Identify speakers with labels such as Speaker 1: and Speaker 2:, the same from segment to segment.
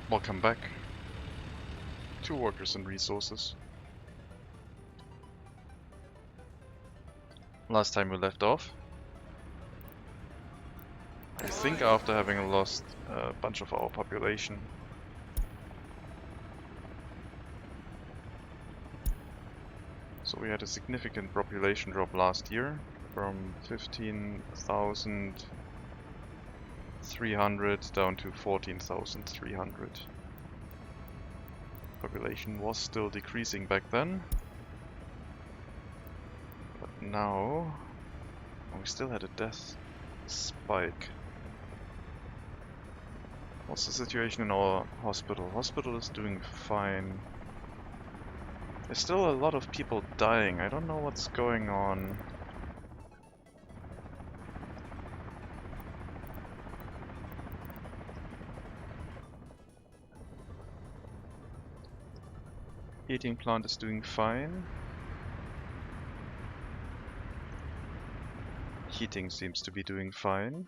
Speaker 1: Welcome back to Workers and Resources. Last time we left off, I think after having lost a bunch of our population. So we had a significant population drop last year from 15,300 down to 14,300. Population was still decreasing back then, but now we still had a death spike. What's the situation in our hospital? Hospital is doing fine. There's still a lot of people dying. I don't know what's going on. Heating plant is doing fine. Heating seems to be doing fine.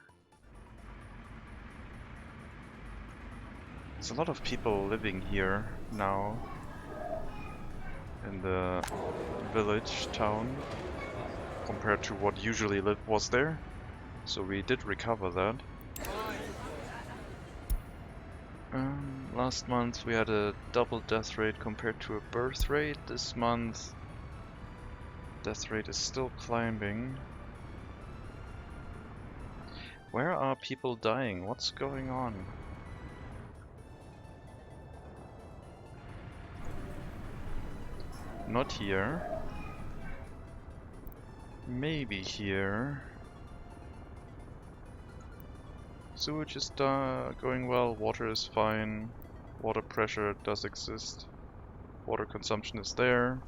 Speaker 1: There's a lot of people living here now in the village town compared to what usually was there. So we did recover that. Last month we had a double death rate compared to a birth rate. This month death rate is still climbing. Where are people dying? What's going on? Not here. Maybe here. Sewage is going well, water is fine, water pressure does exist, water consumption is there.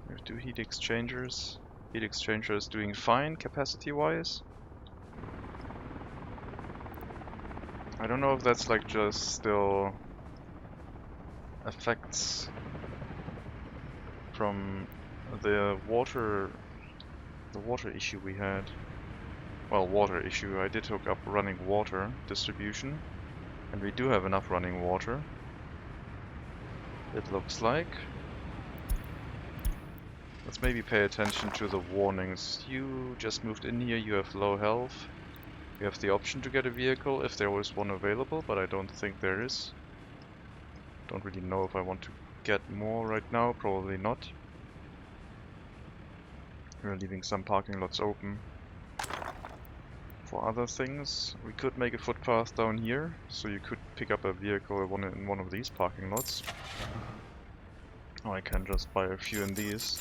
Speaker 1: We have 2 heat exchangers. Heat exchanger is doing fine capacity wise. I don't know if that's like just still effects from the water issue we had. Well, water issue. I did hook up running water distribution, and we do have enough running water, it looks like. Let's maybe pay attention to the warnings. You just moved in here, you have low health. You have the option to get a vehicle if there was one available, but I don't think there is. Don't really know if I want to get more right now, probably not. We're leaving some parking lots open for other things. We could make a footpath down here, so you could pick up a vehicle in one of these parking lots. Or I can just buy a few in these.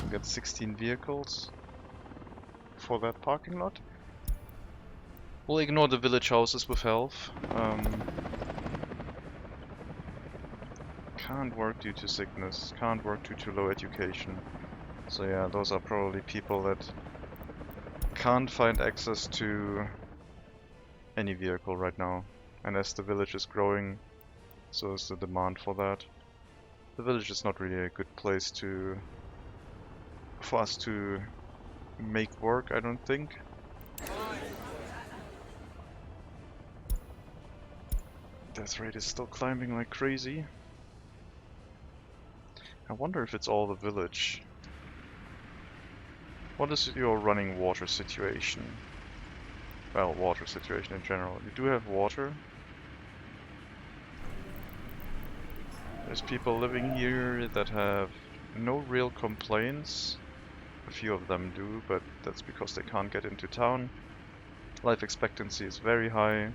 Speaker 1: We'll get 16 vehicles for that parking lot. We'll ignore the village houses with health. Can't work due to sickness, can't work due to low education. So yeah, those are probably people that can't find access to any vehicle right now. And as the village is growing, so is the demand for that. The village is not really a good place for us to make work, I don't think. Death rate is still climbing like crazy. I wonder if it's all the village. What is your running water situation? Well, water situation in general. You do have water. There's people living here that have no real complaints. A few of them do, but that's because they can't get into town. Life expectancy is very high.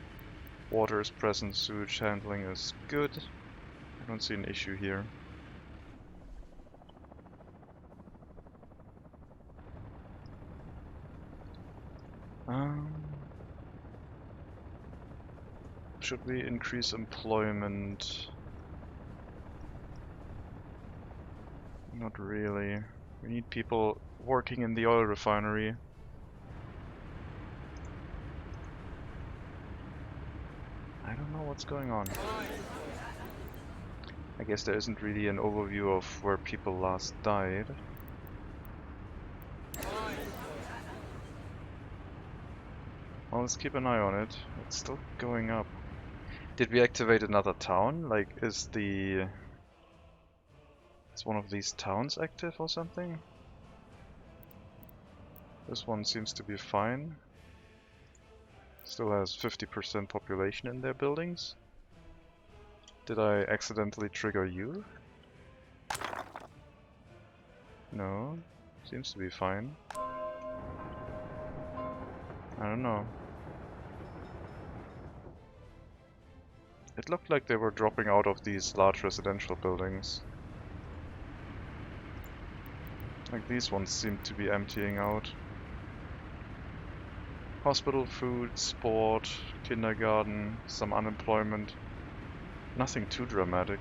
Speaker 1: Water is present, sewage handling is good. I don't see an issue here. Should we increase employment? Not really. We need people working in the oil refinery. I don't know what's going on. I guess there isn't really an overview of where people last died. Well, let's keep an eye on it. It's still going up. Did we activate another town? Like, is one of these towns active or something? This one seems to be fine. Still has 50% population in their buildings. Did I accidentally trigger you? No. Seems to be fine. I don't know. It looked like they were dropping out of these large residential buildings. Like these ones seem to be emptying out. Hospital, food, sport, kindergarten, some unemployment. Nothing too dramatic.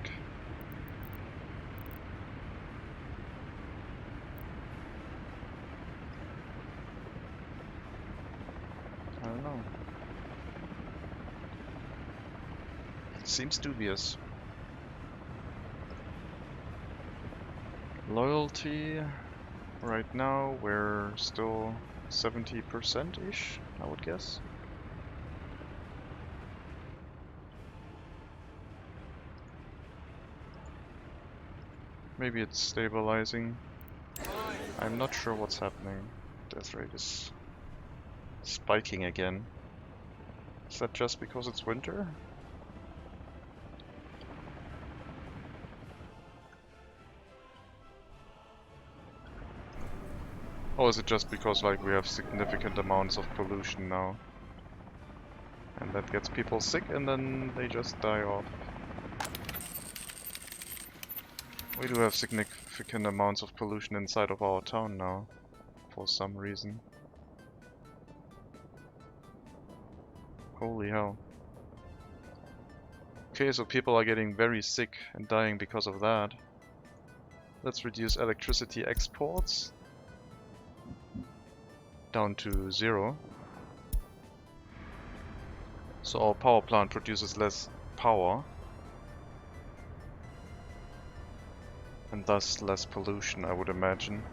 Speaker 1: I don't know. It seems dubious. Loyalty. Right now we're still 70%-ish, I would guess. Maybe it's stabilizing. I'm not sure what's happening. Death rate is spiking again. Is that just because it's winter? Or is it just because like we have significant amounts of pollution now? And that gets people sick and then they just die off. We do have significant amounts of pollution inside of our town now, for some reason. Holy hell. Okay, so people are getting very sick and dying because of that. Let's reduce electricity exports down to 0. So our power plant produces less power. And thus less pollution, I would imagine.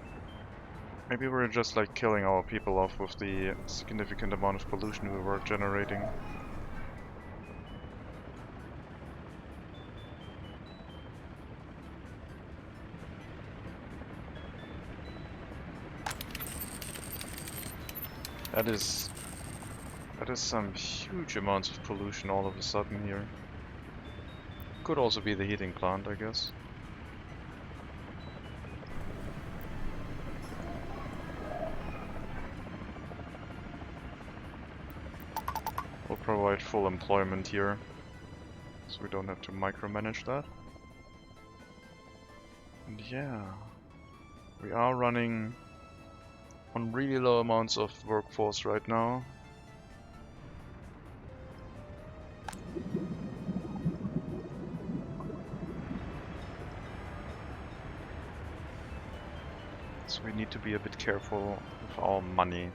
Speaker 1: Maybe we're just like killing our people off with the significant amount of pollution we were generating. That is some huge amounts of pollution all of a sudden here. Could also be the heating plant, I guess. We'll provide full employment here, so we don't have to micromanage that. And yeah, we are running on really low amounts of workforce right now. So we need to be a bit careful with our money,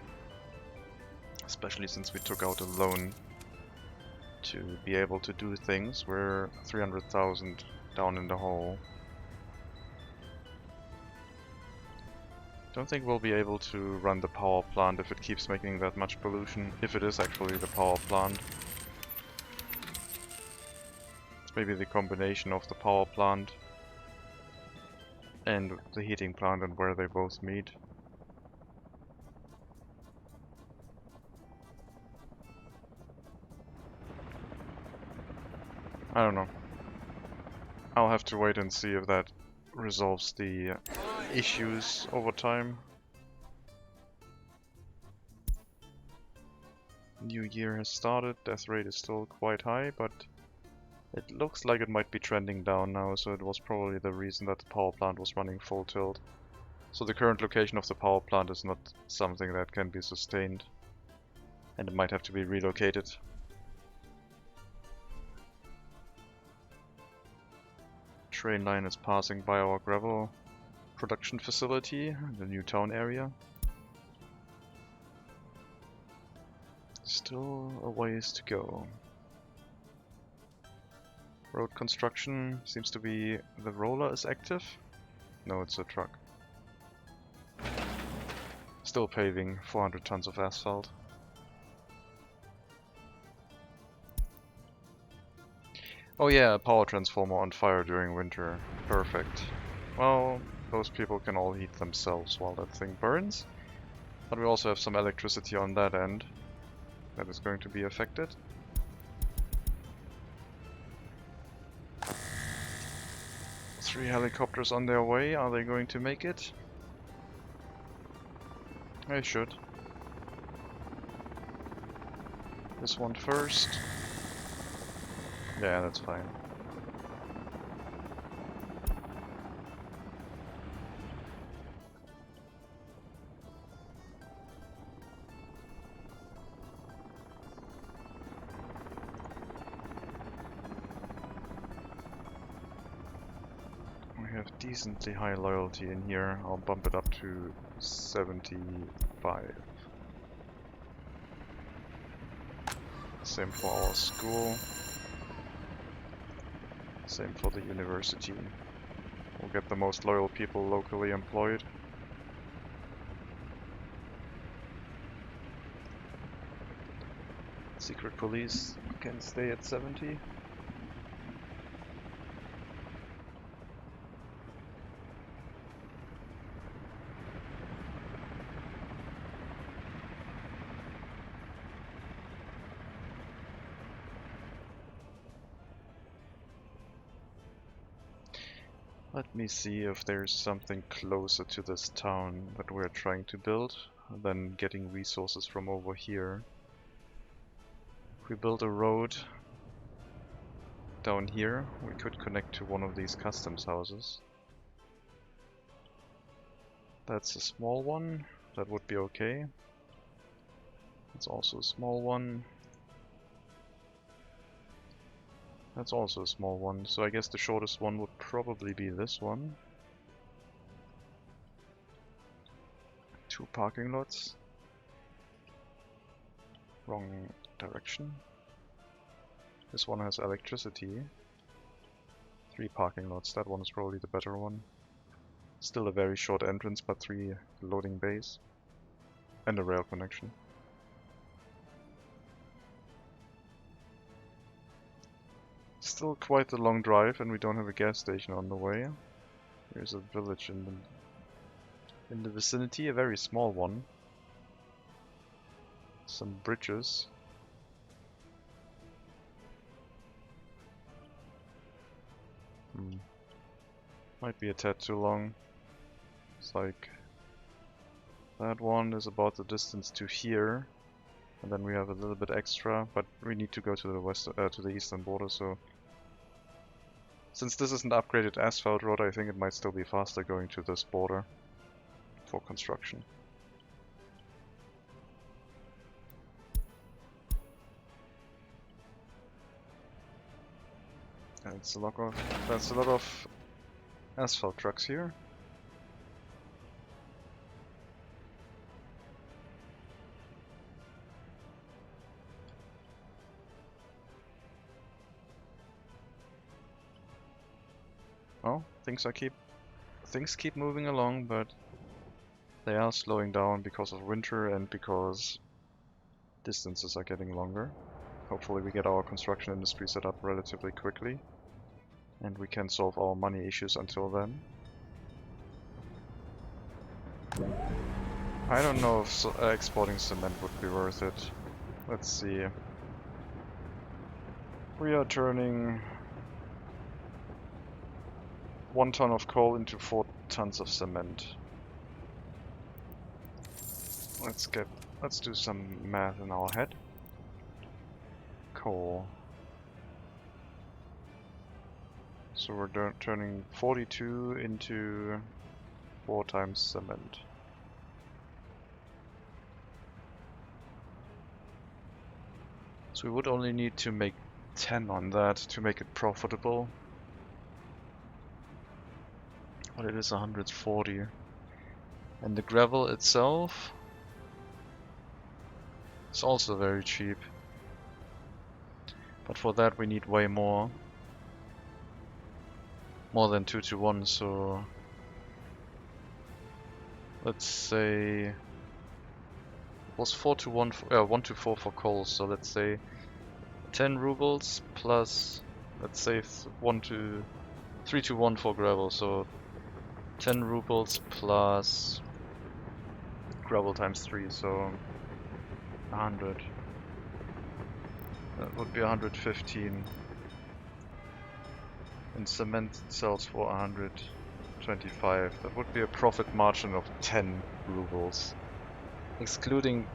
Speaker 1: especially since we took out a loan to be able to do things. We're 300,000 down in the hole. Don't think we'll be able to run the power plant if it keeps making that much pollution, if it is actually the power plant. It's maybe the combination of the power plant and the heating plant and where they both meet. I don't know. I'll have to wait and see if that resolves the issues over time. New year has started, death rate is still quite high, but it looks like it might be trending down now, so it was probably the reason that the power plant was running full tilt. So the current location of the power plant is not something that can be sustained, and it might have to be relocated. Train line is passing by our gravel production facility, the new town area. Still a ways to go. Road construction seems to be... the roller is active? No, it's a truck. Still paving 400 tons of asphalt. Oh yeah, a power transformer on fire during winter. Perfect. Well, those people can all heat themselves while that thing burns. But we also have some electricity on that end that is going to be affected. Three helicopters on their way. Are they going to make it? They should. This one first. Yeah, that's fine. We have decently high loyalty in here. I'll bump it up to 75. Same for our school. Same for the university. We'll get the most loyal people locally employed. Secret police can stay at 70. Let me see if there's something closer to this town that we're trying to build than getting resources from over here. If we build a road down here, we could connect to one of these customs houses. That's a small one. That would be okay. It's also a small one. That's also a small one, so I guess the shortest one would probably be this one. 2 parking lots. Wrong direction. This one has electricity. 3 parking lots, that one is probably the better one. Still a very short entrance, but 3 loading bays. And a rail connection. Still quite a long drive, and we don't have a gas station on the way. There's a village in the vicinity, a very small one. Some bridges. Might be a tad too long. It's like that one is about the distance to here, and then we have a little bit extra, but we need to go to the to the eastern border. So, since this is an upgraded asphalt road, I think it might still be faster going to this border for construction. That's a lot of asphalt trucks here. Oh, things keep moving along, but they are slowing down because of winter and because distances are getting longer. Hopefully we get our construction industry set up relatively quickly, and we can solve our money issues until then. I don't know if exporting cement would be worth it. Let's see. We are turning 1 ton of coal into 4 tons of cement. Let's do some math in our head. Coal. So we're turning 42 into 4 times cement. So we would only need to make 10 on that to make it profitable. But it is 140. And the gravel itself is also very cheap. But for that we need way more. More than 2 to 1, so let's say it was 4 to 1, 1 to 4 for coal, so let's say 10 rubles plus let's say 3 to 1 for gravel, so 10 rubles plus gravel times 3, so 100. That would be 115. And cement sells for 125. That would be a profit margin of 10 rubles. Excluding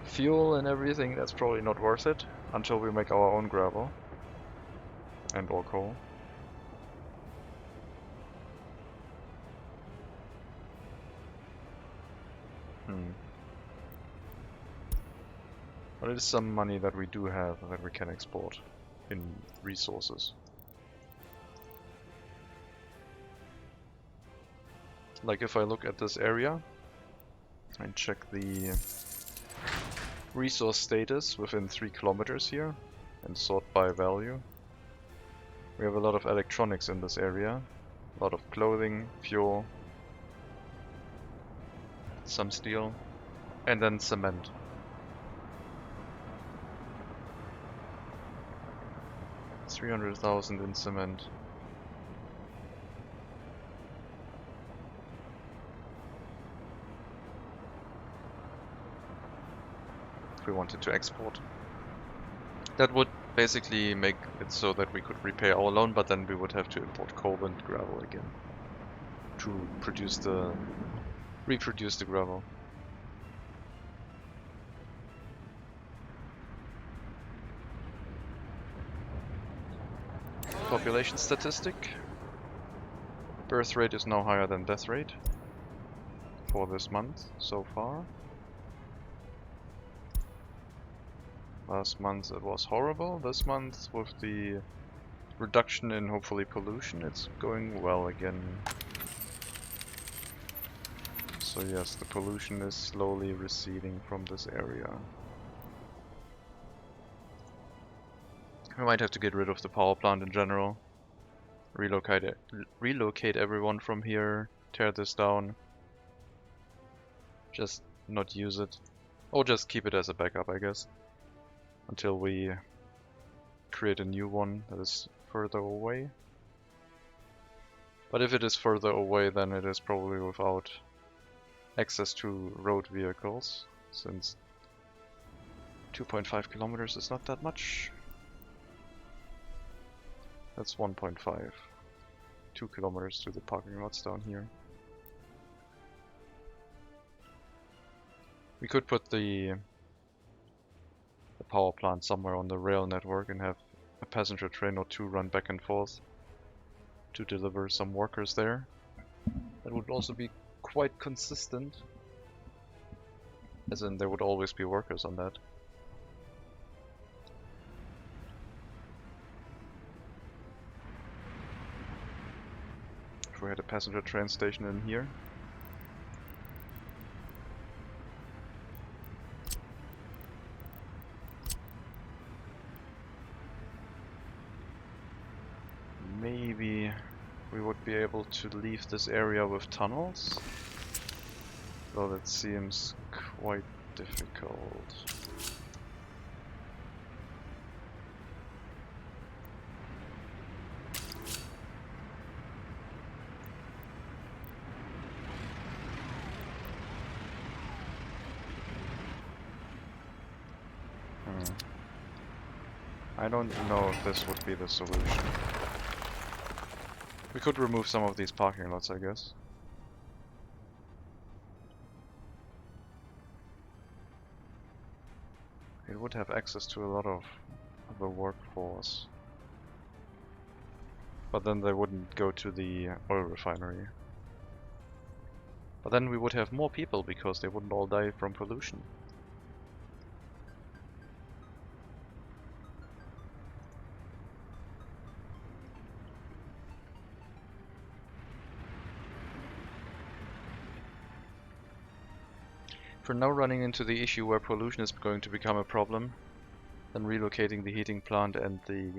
Speaker 1: fuel and everything, that's probably not worth it until we make our own gravel and or coal. But it is some money that we do have that we can export in resources. Like if I look at this area and check the resource status within 3 kilometers here and sort by value, we have a lot of electronics in this area, a lot of clothing, fuel, some steel, and then cement. $300,000 in cement. If we wanted to export. That would basically make it so that we could repay our loan, but then we would have to import coal and gravel again to reproduce the gravel. Population statistic. Birth rate is now higher than death rate for this month so far. Last month it was horrible. This month, with the reduction in hopefully pollution, it's going well again. So yes, the pollution is slowly receding from this area. We might have to get rid of the power plant in general. Relocate everyone from here, tear this down. Just not use it. Or just keep it as a backup, I guess. Until we create a new one that is further away. But if it is further away, then it is probably without access to road vehicles, since 2.5 kilometers is not that much. That's 1.5. 2 kilometers to the parking lots down here. We could put the power plant somewhere on the rail network and have a passenger train or 2 run back and forth to deliver some workers there. That would also be quite consistent, as in there would always be workers on that. If we had a passenger train station in here. Maybe we would be able to leave this area with tunnels, though that seems quite difficult. I don't know if this would be the solution. We could remove some of these parking lots, I guess. It would have access to a lot of the workforce. But then they wouldn't go to the oil refinery. But then we would have more people because they wouldn't all die from pollution. For now, running into the issue where pollution is going to become a problem, then relocating the heating plant and the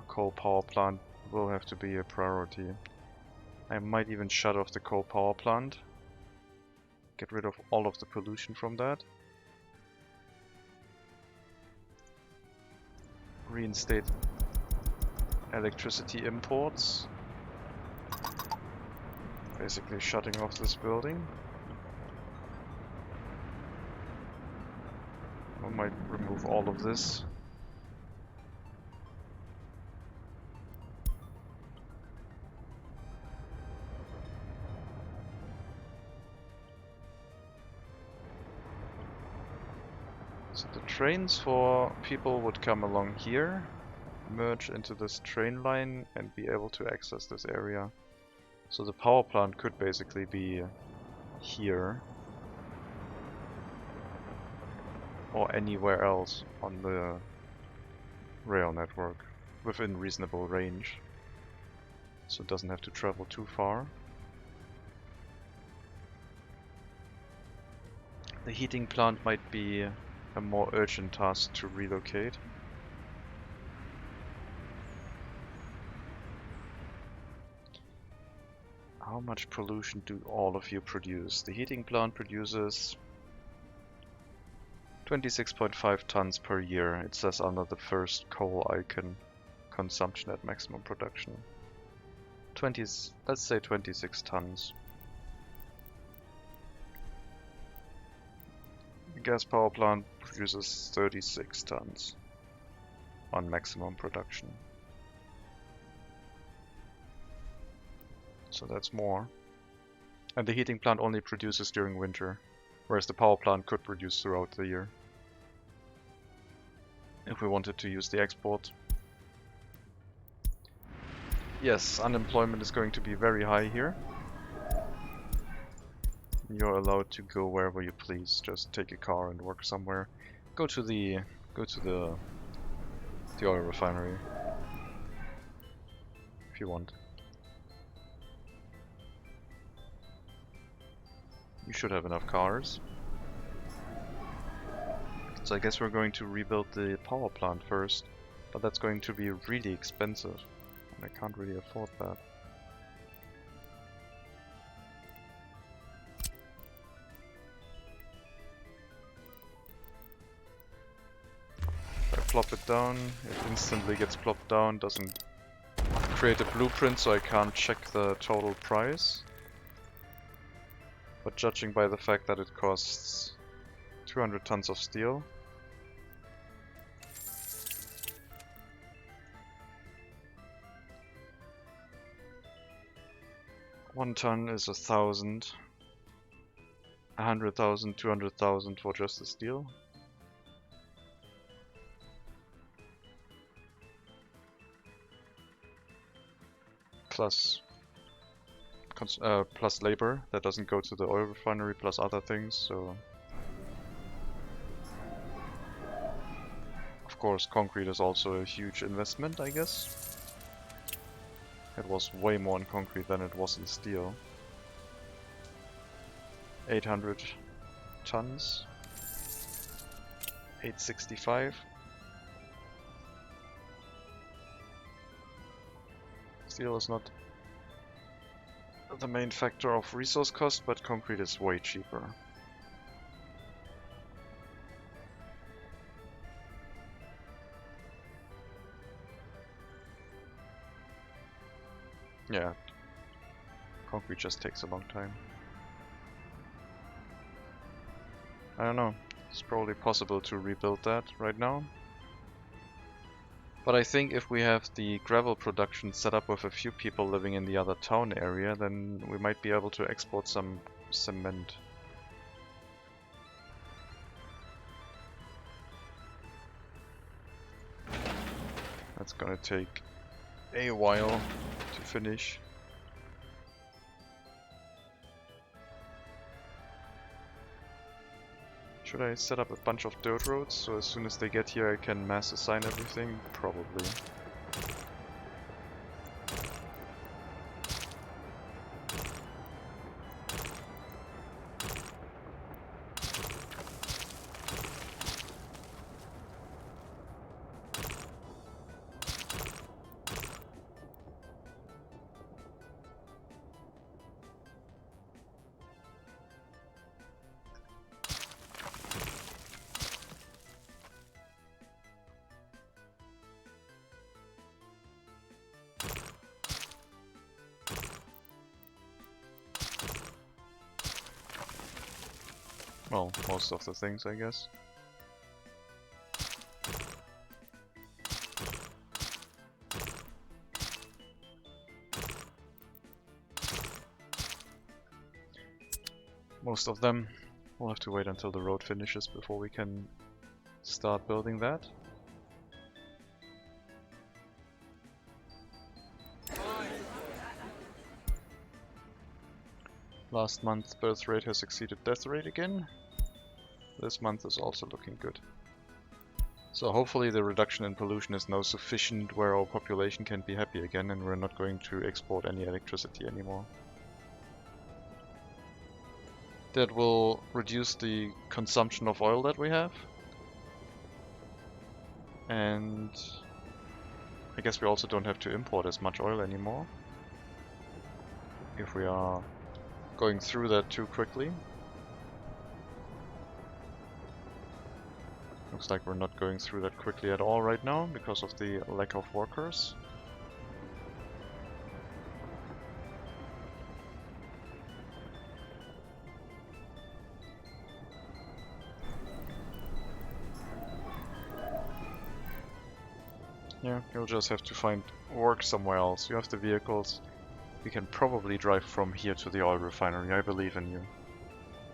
Speaker 1: coal power plant will have to be a priority. I might even shut off the coal power plant, get rid of all of the pollution from that, reinstate electricity imports. Basically shutting off this building. I might remove all of this. So the trains for people would come along here, merge into this train line and be able to access this area. So the power plant could basically be here or anywhere else on the rail network within reasonable range, so it doesn't have to travel too far. The heating plant might be a more urgent task to relocate. How much pollution do all of you produce? The heating plant produces 26.5 tons per year. It says under the first coal icon, consumption at maximum production. Let's say 26 tons. The gas power plant produces 36 tons on maximum production. So that's more. And the heating plant only produces during winter, whereas the power plant could produce throughout the year if we wanted to use the export. Yes, unemployment is going to be very high here. You're allowed to go wherever you please. Just take a car and work somewhere. Go to the oil refinery if you want. You should have enough cars. So I guess we're going to rebuild the power plant first, but that's going to be really expensive, and I can't really afford that. If I plop it down, it instantly gets plopped down, doesn't create a blueprint, so I can't check the total price. But judging by the fact that it costs 200 tons of steel, one ton is 1,000, 100,000, 200,000 for just the steel. Plus labor that doesn't go to the oil refinery, plus other things, so of course concrete is also a huge investment, I guess. It was way more in concrete than it was in steel. 800 tons, 865. Steel is not the main factor of resource cost, but concrete is way cheaper. Yeah, concrete just takes a long time. I don't know, it's probably possible to rebuild that right now. But I think if we have the gravel production set up with a few people living in the other town area, then we might be able to export some cement. That's gonna take a while to finish. Should I set up a bunch of dirt roads so as soon as they get here I can mass assign everything? Probably. Well, most of the things, I guess. Most of them. We'll have to wait until the road finishes before we can start building that. Last month's birth rate has exceeded death rate again. This month is also looking good. So hopefully the reduction in pollution is now sufficient where our population can be happy again and we're not going to export any electricity anymore. That will reduce the consumption of oil that we have. And I guess we also don't have to import as much oil anymore if we are going through that too quickly. Looks like we're not going through that quickly at all right now because of the lack of workers. Yeah, you'll just have to find work somewhere else. You have the vehicles. We can probably drive from here to the oil refinery. I believe in you.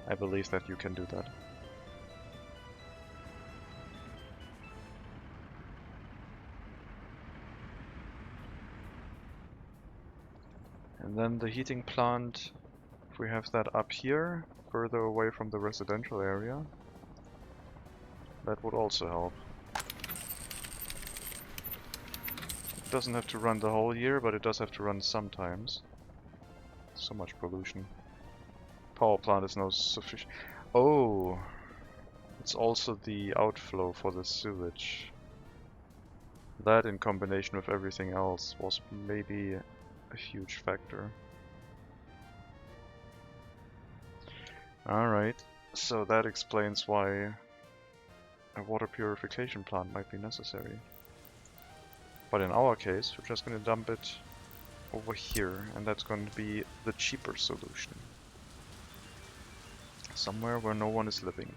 Speaker 1: I believe that you can do that. And then the heating plant, if we have that up here, further away from the residential area, that would also help. It doesn't have to run the whole year, but it does have to run sometimes. So much pollution. Power plant is now sufficient. Oh, it's also the outflow for the sewage. That in combination with everything else was maybe a huge factor. Alright, so that explains why a water purification plant might be necessary. But in our case, we're just going to dump it over here, and that's going to be the cheaper solution. Somewhere where no one is living.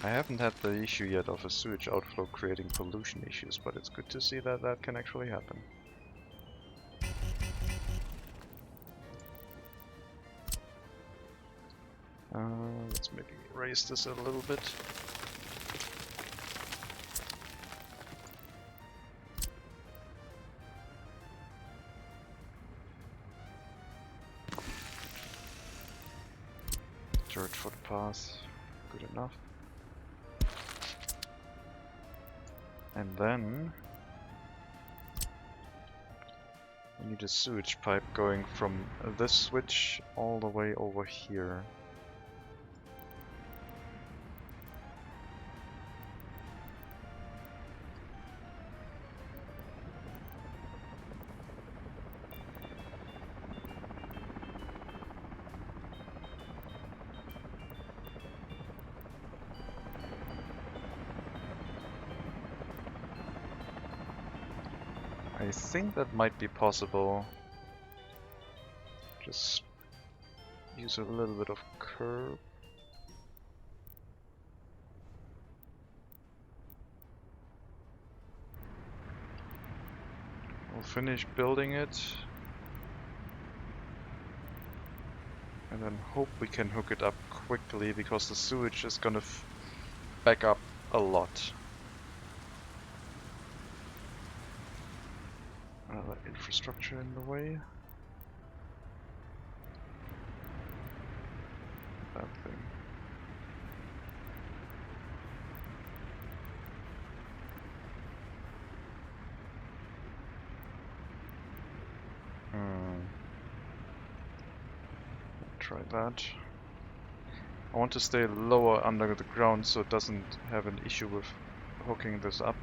Speaker 1: I haven't had the issue yet of a sewage outflow creating pollution issues, but it's good to see that that can actually happen. Let's maybe raise this a little bit. Dirt footpath, good enough. And then we need a sewage pipe going from this switch all the way over here. I think that might be possible. Just use a little bit of curb. We'll finish building it. And then hope we can hook it up quickly because the sewage is gonna back up a lot. Another infrastructure in the way. That thing. Try that. I want to stay lower under the ground so it doesn't have an issue with hooking this up.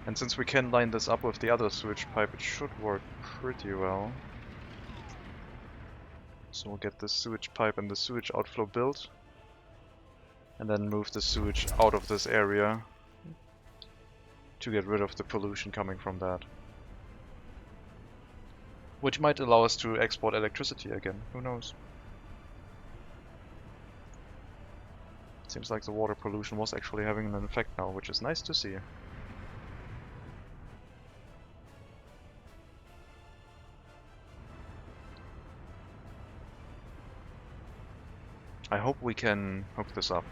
Speaker 1: And since we can line this up with the other sewage pipe, it should work pretty well. So we'll get the sewage pipe and the sewage outflow built. And then move the sewage out of this area. to get rid of the pollution coming from that. Which might allow us to export electricity again, who knows? Seems like the water pollution was actually having an effect now, which is nice to see. I hope we can hook this up.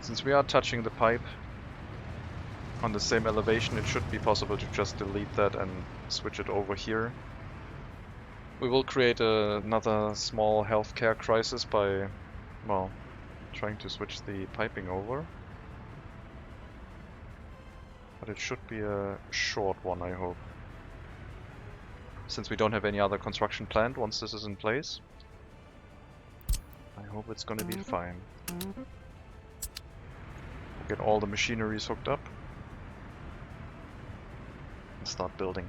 Speaker 1: Since we are touching the pipe on the same elevation, it should be possible to just delete that and switch it over here. We will create another small healthcare crisis by, well, trying to switch the piping over. But it should be a short one, I hope. Since we don't have any other construction planned once this is in place. I hope it's gonna be fine. We'll get all the machineries hooked up and start building.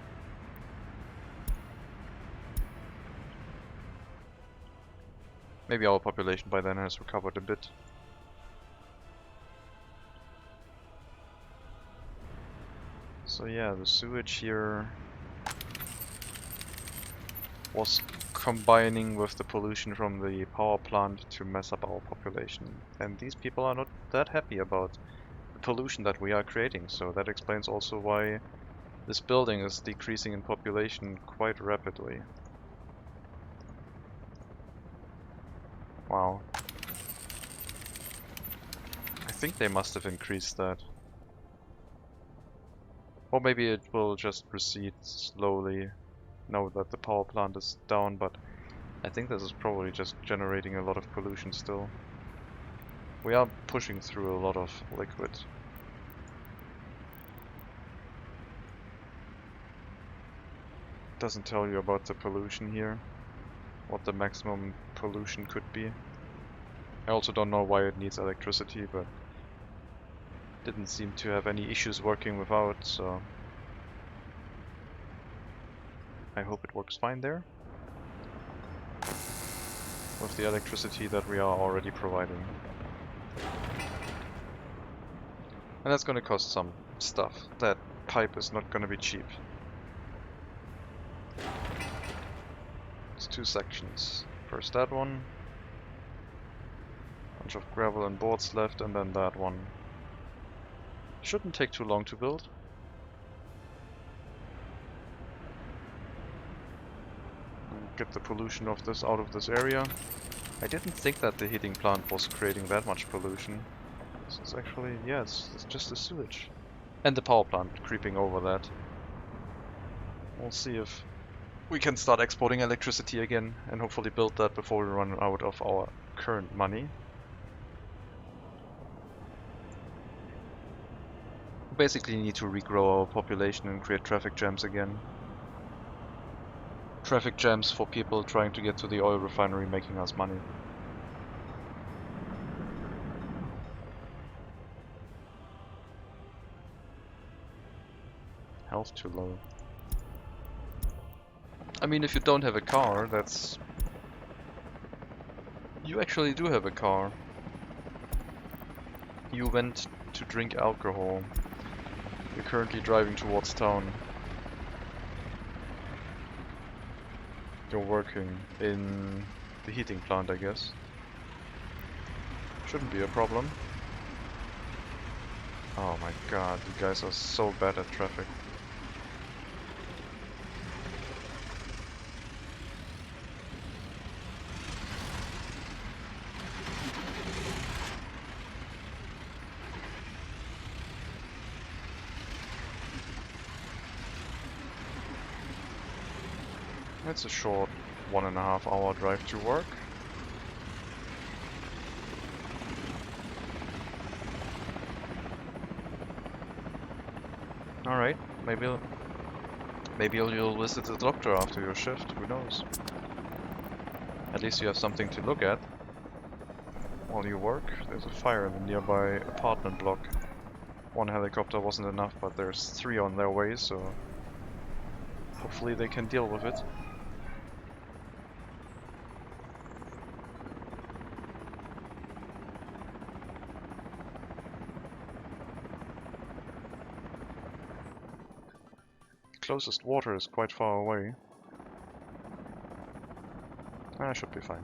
Speaker 1: Maybe our population by then has recovered a bit. So yeah, the sewage here was combining with the pollution from the power plant to mess up our population. And these people are not that happy about the pollution that we are creating, so that explains also why this building is decreasing in population quite rapidly. Wow. I think they must have increased that. Or maybe it will just proceed slowly now that the power plant is down, but I think this is probably just generating a lot of pollution still. We are pushing through a lot of liquid. Doesn't tell you about the pollution here, what the maximum pollution could be. I also don't know why it needs electricity, but didn't seem to have any issues working without, so I hope it works fine there with the electricity that we are already providing. And that's gonna cost some stuff. That pipe is not gonna be cheap. It's 2 sections. First that one, bunch of gravel and boards left, and then that one. Shouldn't take too long to build. Get the pollution of this out of this area. I didn't think that the heating plant was creating that much pollution. This is actually, yeah, it's just the sewage. And the power plant creeping over that. We'll see if we can start exporting electricity again and hopefully build that before we run out of our current money. We basically need to regrow our population and create traffic jams again. Traffic jams for people trying to get to the oil refinery, making us money. Health too low. I mean, if you don't have a car, that's... You actually do have a car. You went to drink alcohol. You're currently driving towards town. You're working in the heating plant, I guess. Shouldn't be a problem. Oh my god, you guys are so bad at traffic. It's a short 1.5 hour drive to work. Alright, maybe you'll visit the doctor after your shift, who knows. At least you have something to look at while you work. There's a fire in the nearby apartment block. 1 helicopter wasn't enough, but there's 3 on their way, so hopefully they can deal with it. closest water is quite far away. I should be fine.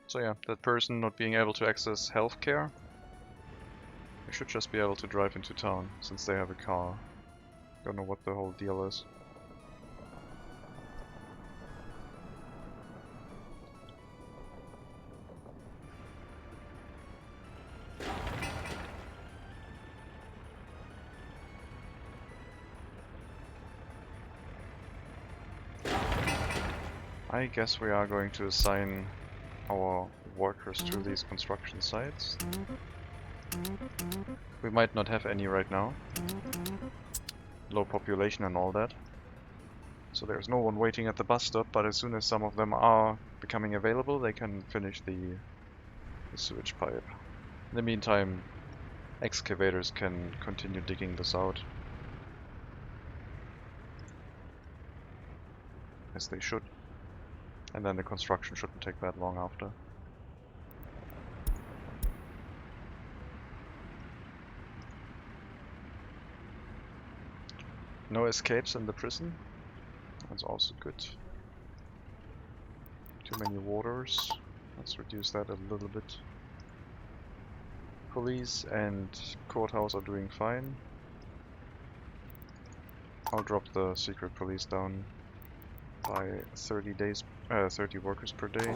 Speaker 1: So yeah, that person not being able to access healthcare, they should just be able to drive into town, since they have a car. Don't know what the whole deal is. I guess we are going to assign our workers to these construction sites. We might not have any right now. Low population and all that. So there's no one waiting at the bus stop, but as soon as some of them are becoming available, they can finish the sewage pipe. In the meantime, excavators can continue digging this out. As they should. And then the construction shouldn't take that long after. No escapes in the prison. That's also good. Too many warders. Let's reduce that a little bit. Police and courthouse are doing fine. I'll drop the secret police down by 30 workers per day.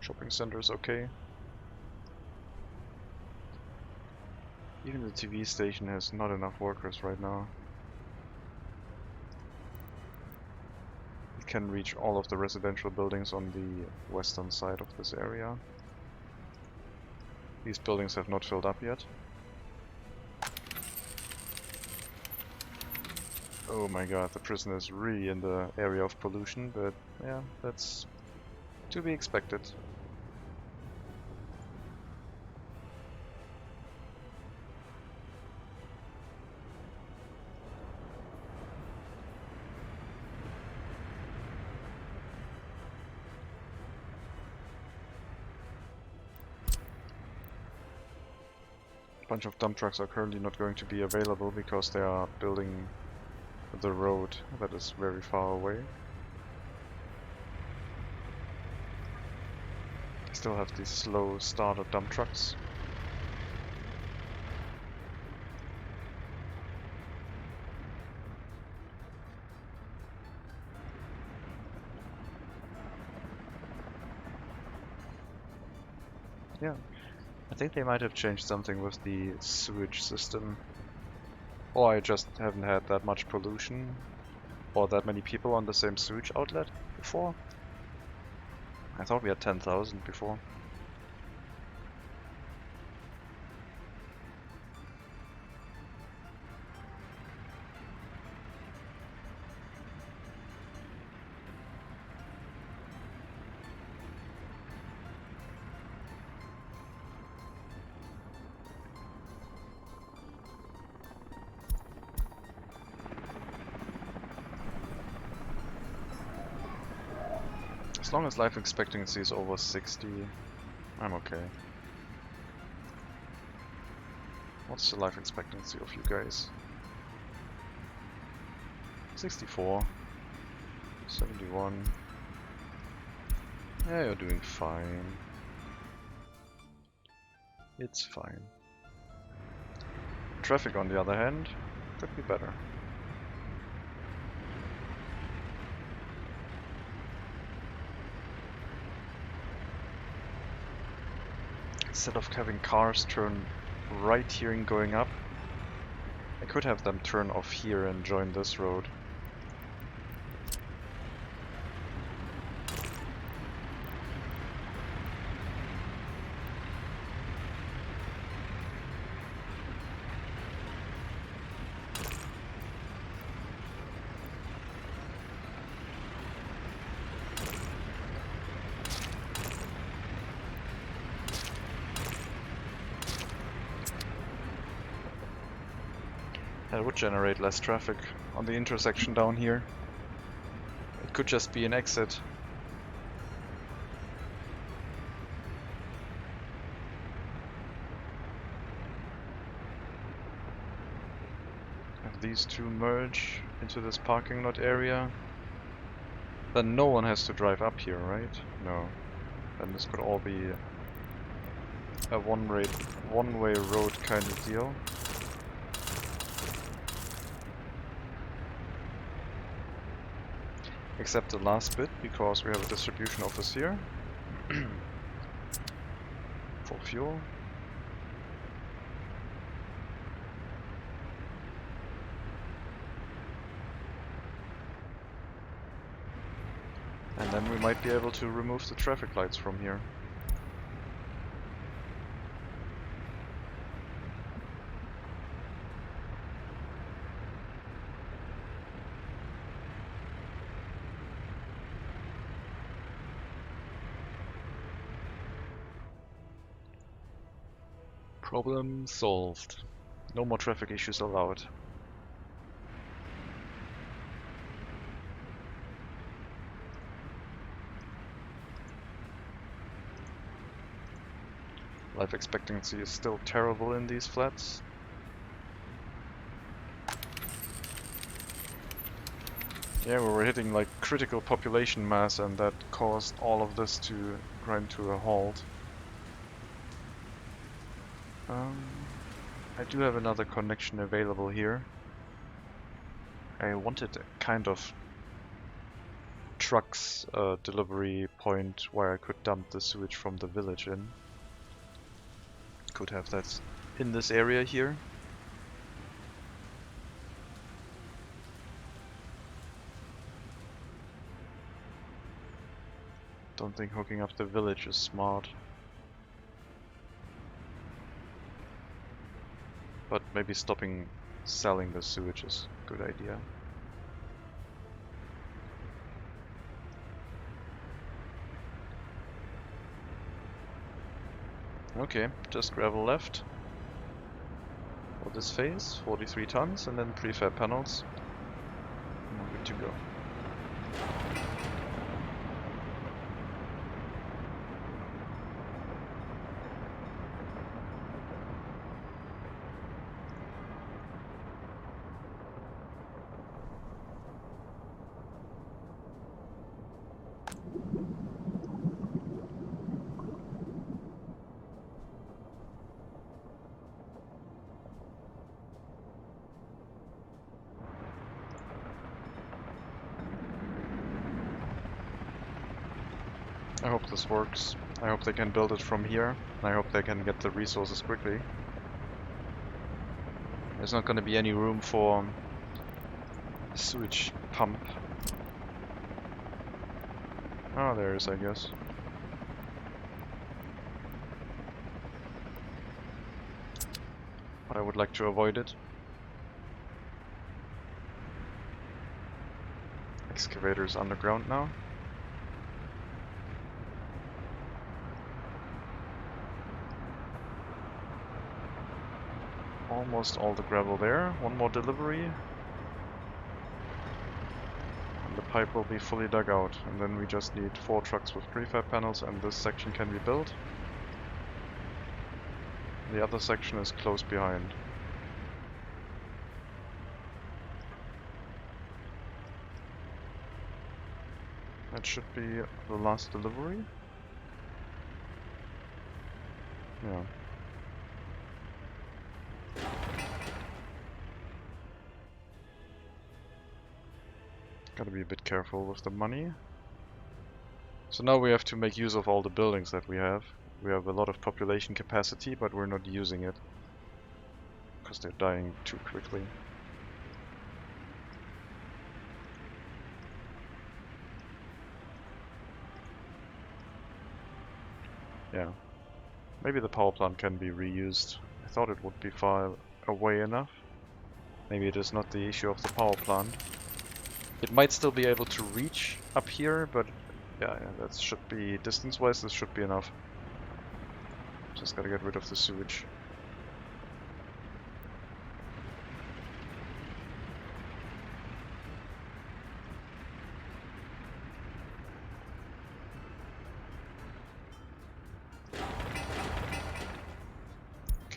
Speaker 1: Shopping center is okay. Even the TV station has not enough workers right now. It can reach all of the residential buildings on the western side of this area. These buildings have not filled up yet. Oh my god, the prison is really in the area of pollution, but yeah, that's to be expected. A bunch of dump trucks are currently not going to be available because they are building the road that is very far away. I still have these slow starter dump trucks. Yeah, I think they might have changed something with the sewage system. Or I just haven't had that much pollution or that many people on the same sewage outlet before. I thought we had 10,000 before. As long as life expectancy is over 60, I'm okay. What's the life expectancy of you guys? 64, 71. Yeah, you're doing fine. It's fine. Traffic, on the other hand, could be better. Instead of having cars turn right here and going up, I could have them turn off here and join this road. That would generate less traffic on the intersection down here. It could just be an exit. If these two merge into this parking lot area, then no one has to drive up here, right? No. Then this could all be a one-way road kind of deal. Except the last bit, because we have a distribution office here for fuel. And then we might be able to remove the traffic lights from here. Problem solved. No more traffic issues allowed. Life expectancy is still terrible in these flats. Yeah, we were hitting like critical population mass, and that caused all of this to grind to a halt. I do have another connection available here. I wanted a kind of trucks delivery point where I could dump the sewage from the village in. Could have that in this area here. Don't think hooking up the village is smart. But maybe stopping selling the sewage is a good idea. Okay, just gravel left for this phase, 43 tons, and then prefab panels. And we're good to go. I hope this works. I hope they can build it from here. I hope they can get the resources quickly. There's not going to be any room for a sewage pump. Oh, there is, I guess. But I would like to avoid it. Excavator's underground now. Almost all the gravel there. One more delivery. And the pipe will be fully dug out. And then we just need 4 trucks with prefab panels, and this section can be built. The other section is close behind. That should be the last delivery. Yeah. Gotta be a bit careful with the money. So now we have to make use of all the buildings that we have. We have a lot of population capacity, but we're not using it because they're dying too quickly. Yeah. Maybe the power plant can be reused. I thought it would be far away enough. Maybe it is not the issue of the power plant. It might still be able to reach up here, but yeah, that should be, distance-wise, this should be enough. Just gotta get rid of the sewage.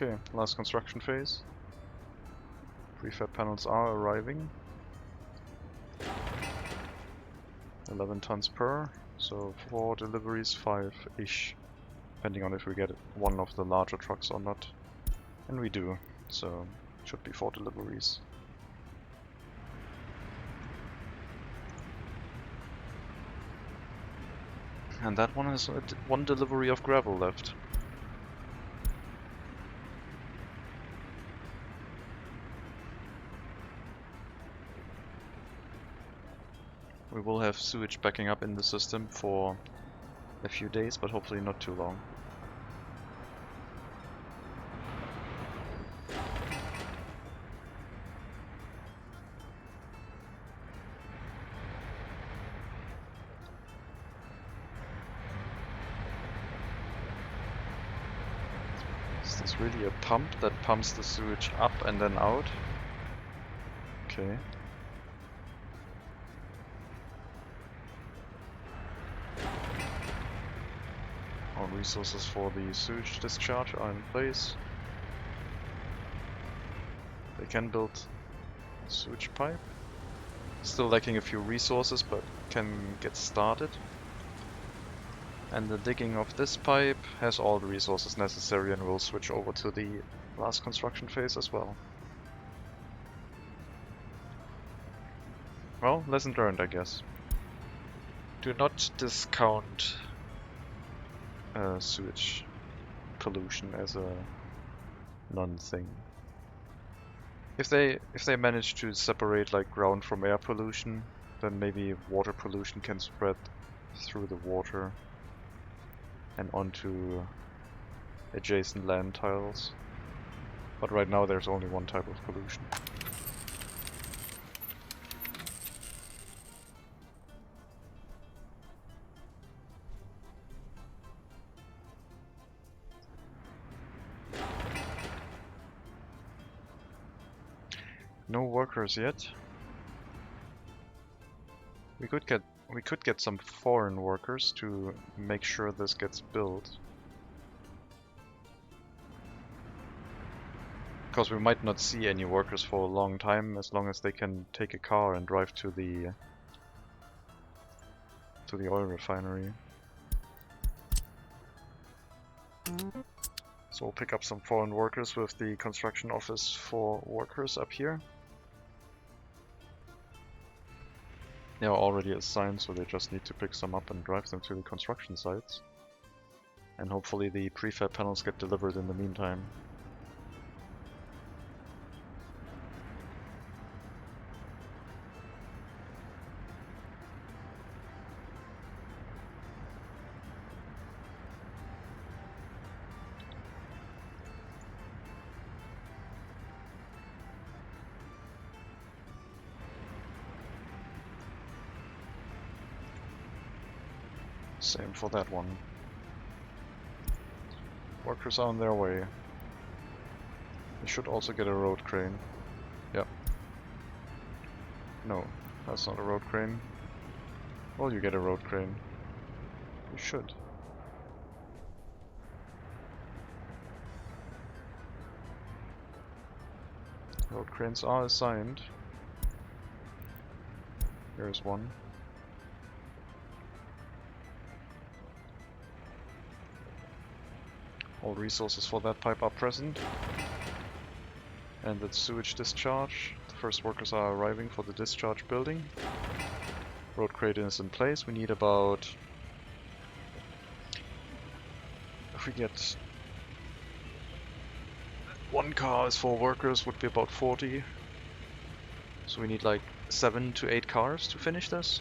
Speaker 1: Okay, last construction phase. Prefab panels are arriving. 11 tons per, so 4 deliveries, 5-ish, depending on if we get one of the larger trucks or not. And we do, so should be 4 deliveries. And that one has 1 delivery of gravel left. We will have sewage backing up in the system for a few days, but hopefully not too long. Is this really a pump that pumps the sewage up and then out? Okay. All resources for the sewage discharge are in place. They can build a sewage pipe. Still lacking a few resources, but can get started. And the digging of this pipe has all the resources necessary and will switch over to the last construction phase as well. Well, lesson learned, I guess. Do not discount sewage pollution as a non-thing. If they manage to separate like ground from air pollution, then maybe water pollution can spread through the water and onto adjacent land tiles. But right now there's only one type of pollution. No workers yet. We could get some foreign workers to make sure this gets built. Because we might not see any workers for a long time, as long as they can take a car and drive to the oil refinery. So we'll pick up some foreign workers with the construction office for workers up here. They are already assigned, so they just need to pick some up and drive them to the construction sites. And hopefully the prefab panels get delivered in the meantime. Same for that one. Workers are on their way. They should also get a road crane. Yep. No, that's not a road crane. Well, you get a road crane. You should. Road cranes are assigned. Here's one. All resources for that pipe are present. And the sewage discharge. The first workers are arriving for the discharge building. Road crane is in place. We need about... If we get... one car as 4 workers would be about 40. So we need like 7 to 8 cars to finish this.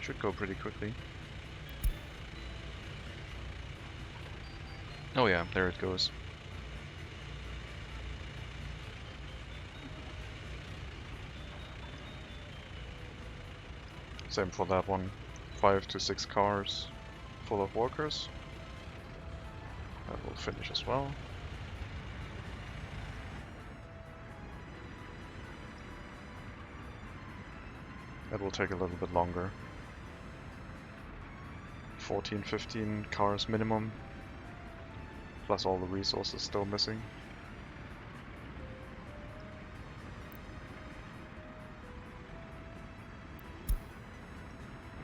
Speaker 1: Should go pretty quickly. Oh yeah, there it goes. Same for that one. 5 to 6 cars full of workers. That will finish as well. That will take a little bit longer. 14, 15 cars minimum, plus all the resources still missing.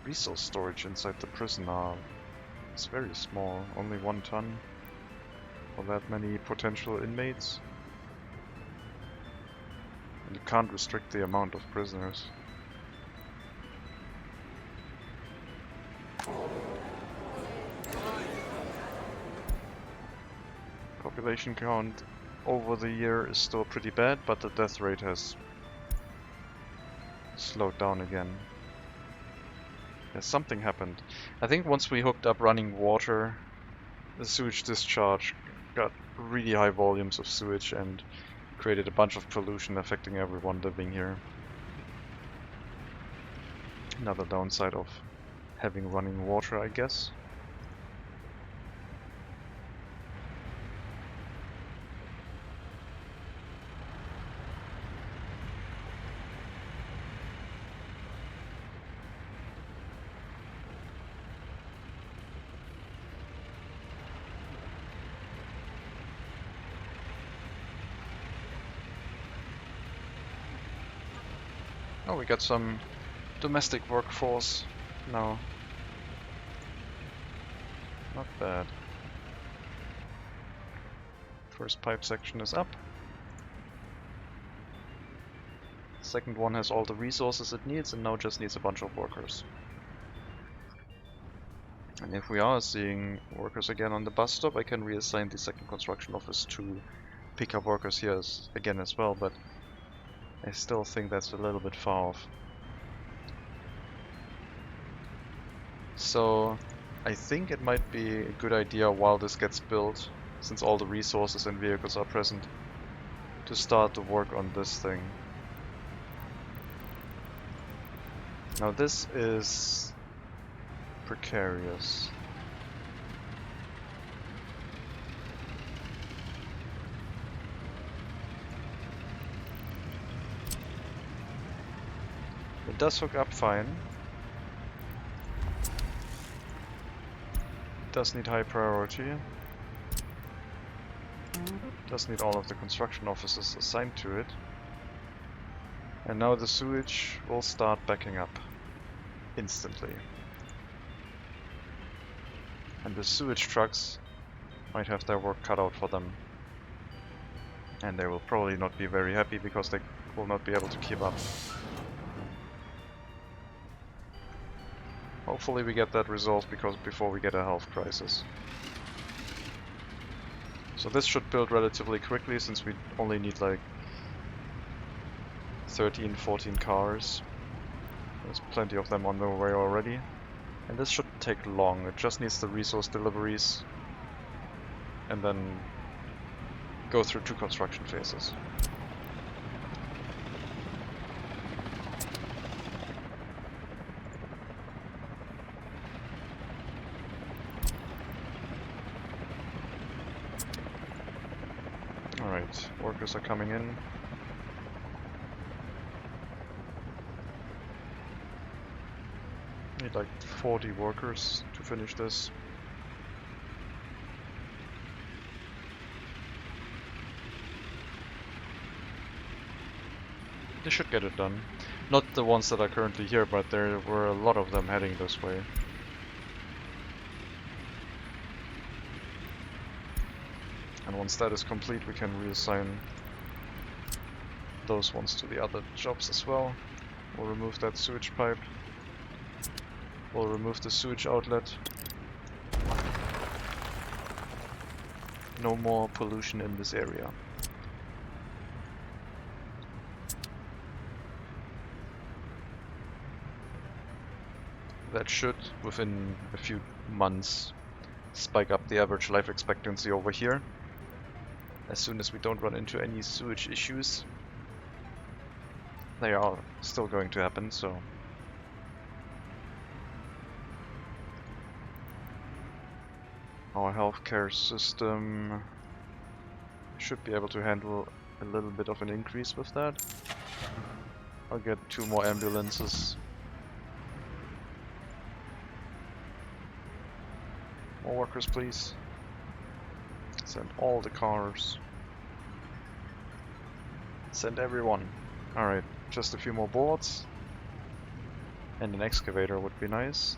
Speaker 1: Resource storage inside the prison is very small, only 1 ton for that many potential inmates. And you can't restrict the amount of prisoners. Population count over the year is still pretty bad, but the death rate has slowed down again. Yeah, something happened. I think once we hooked up running water, the sewage discharge got really high volumes of sewage and created a bunch of pollution affecting everyone living here. Another downside of having running water, I guess. Oh, we got some domestic workforce now. Not bad. First pipe section is up. Second one has all the resources it needs and now just needs a bunch of workers. And if we are seeing workers again on the bus stop, I can reassign the second construction office to pick up workers here again as well, but I still think that's a little bit far off. So I think it might be a good idea while this gets built, since all the resources and vehicles are present, to start the work on this thing. Now this is precarious. It does hook up fine. It does need high priority. Does need all of the construction officers assigned to it. And now the sewage will start backing up instantly. And the sewage trucks might have their work cut out for them. And they will probably not be very happy because they will not be able to keep up. Hopefully we get that resolved before we get a health crisis. So this should build relatively quickly since we only need like 13, 14 cars. There's plenty of them on the way already. And this shouldn't take long, it just needs the resource deliveries and then go through 2 construction phases. Alright, workers are coming in. Need like 40 workers to finish this. They should get it done. Not the ones that are currently here, but there were a lot of them heading this way. And once that is complete, we can reassign those ones to the other jobs as well. We'll remove that sewage pipe. We'll remove the sewage outlet. No more pollution in this area. That should, within a few months, spike up the average life expectancy over here. As soon as we don't run into any sewage issues. They are still going to happen, so... Our healthcare system should be able to handle a little bit of an increase with that. I'll get 2 more ambulances. More workers, please. Send all the cars. Send everyone. Alright, just a few more boards. And an excavator would be nice.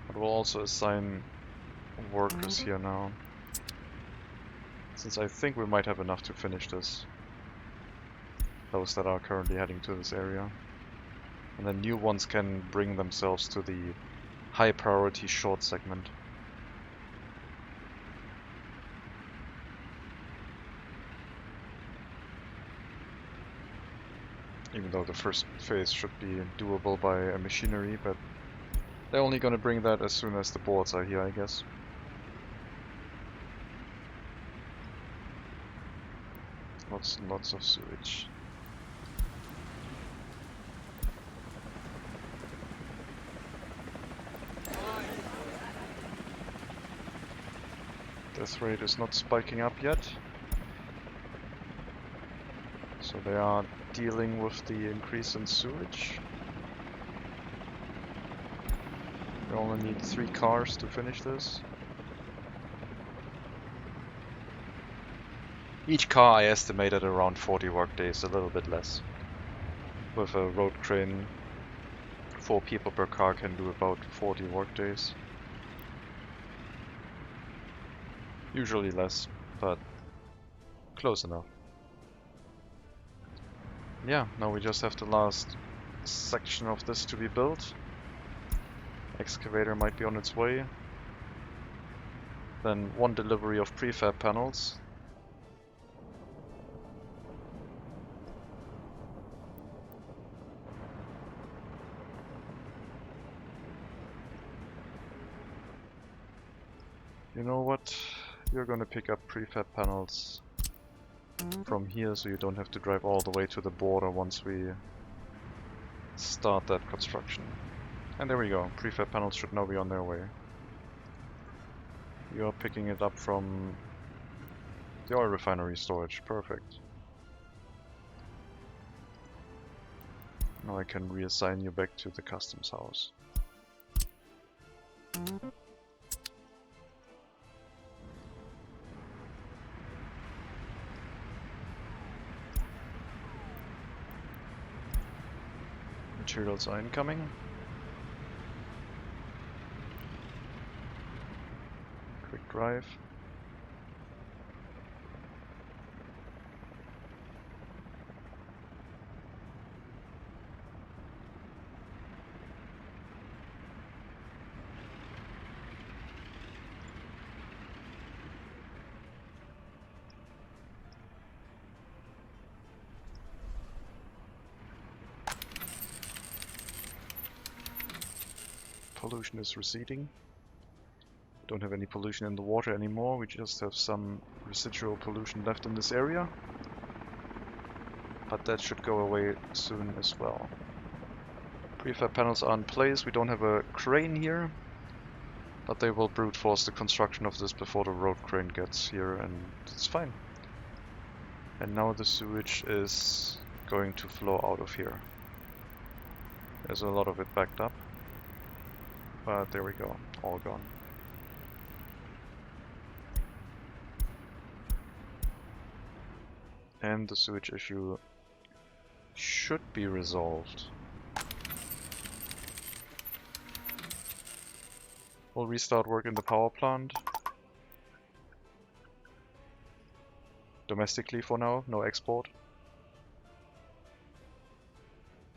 Speaker 1: But we'll also assign workers here now. Since I think we might have enough to finish this. Those that are currently heading to this area. And then new ones can bring themselves to the high priority short segment. Even though the first phase should be doable by a machinery, but they're only gonna bring that as soon as the boards are here, I guess. Lots and lots of sewage. Death rate is not spiking up yet. So they are dealing with the increase in sewage. We only need 3 cars to finish this. Each car I estimate at around 40 work days, a little bit less. With a road crane, 4 people per car can do about 40 work days. Usually less, but close enough. Yeah, now we just have the last section of this to be built. Excavator might be on its way. Then 1 delivery of prefab panels. You know what? You're gonna pick up prefab panels from here, so you don't have to drive all the way to the border once we start that construction. And there we go, prefab panels should now be on their way. You're picking it up from the oil refinery storage, perfect. Now I can reassign you back to the customs house. Materials are incoming. Quick drive. Pollution is receding. Don't have any pollution in the water anymore, we just have some residual pollution left in this area. But that should go away soon as well. Prefab panels are in place, we don't have a crane here, but they will brute force the construction of this before the road crane gets here, and it's fine. And now the sewage is going to flow out of here. There's a lot of it backed up. But there we go, all gone. And the sewage issue should be resolved. We'll restart work in the power plant. Domestically for now, no export.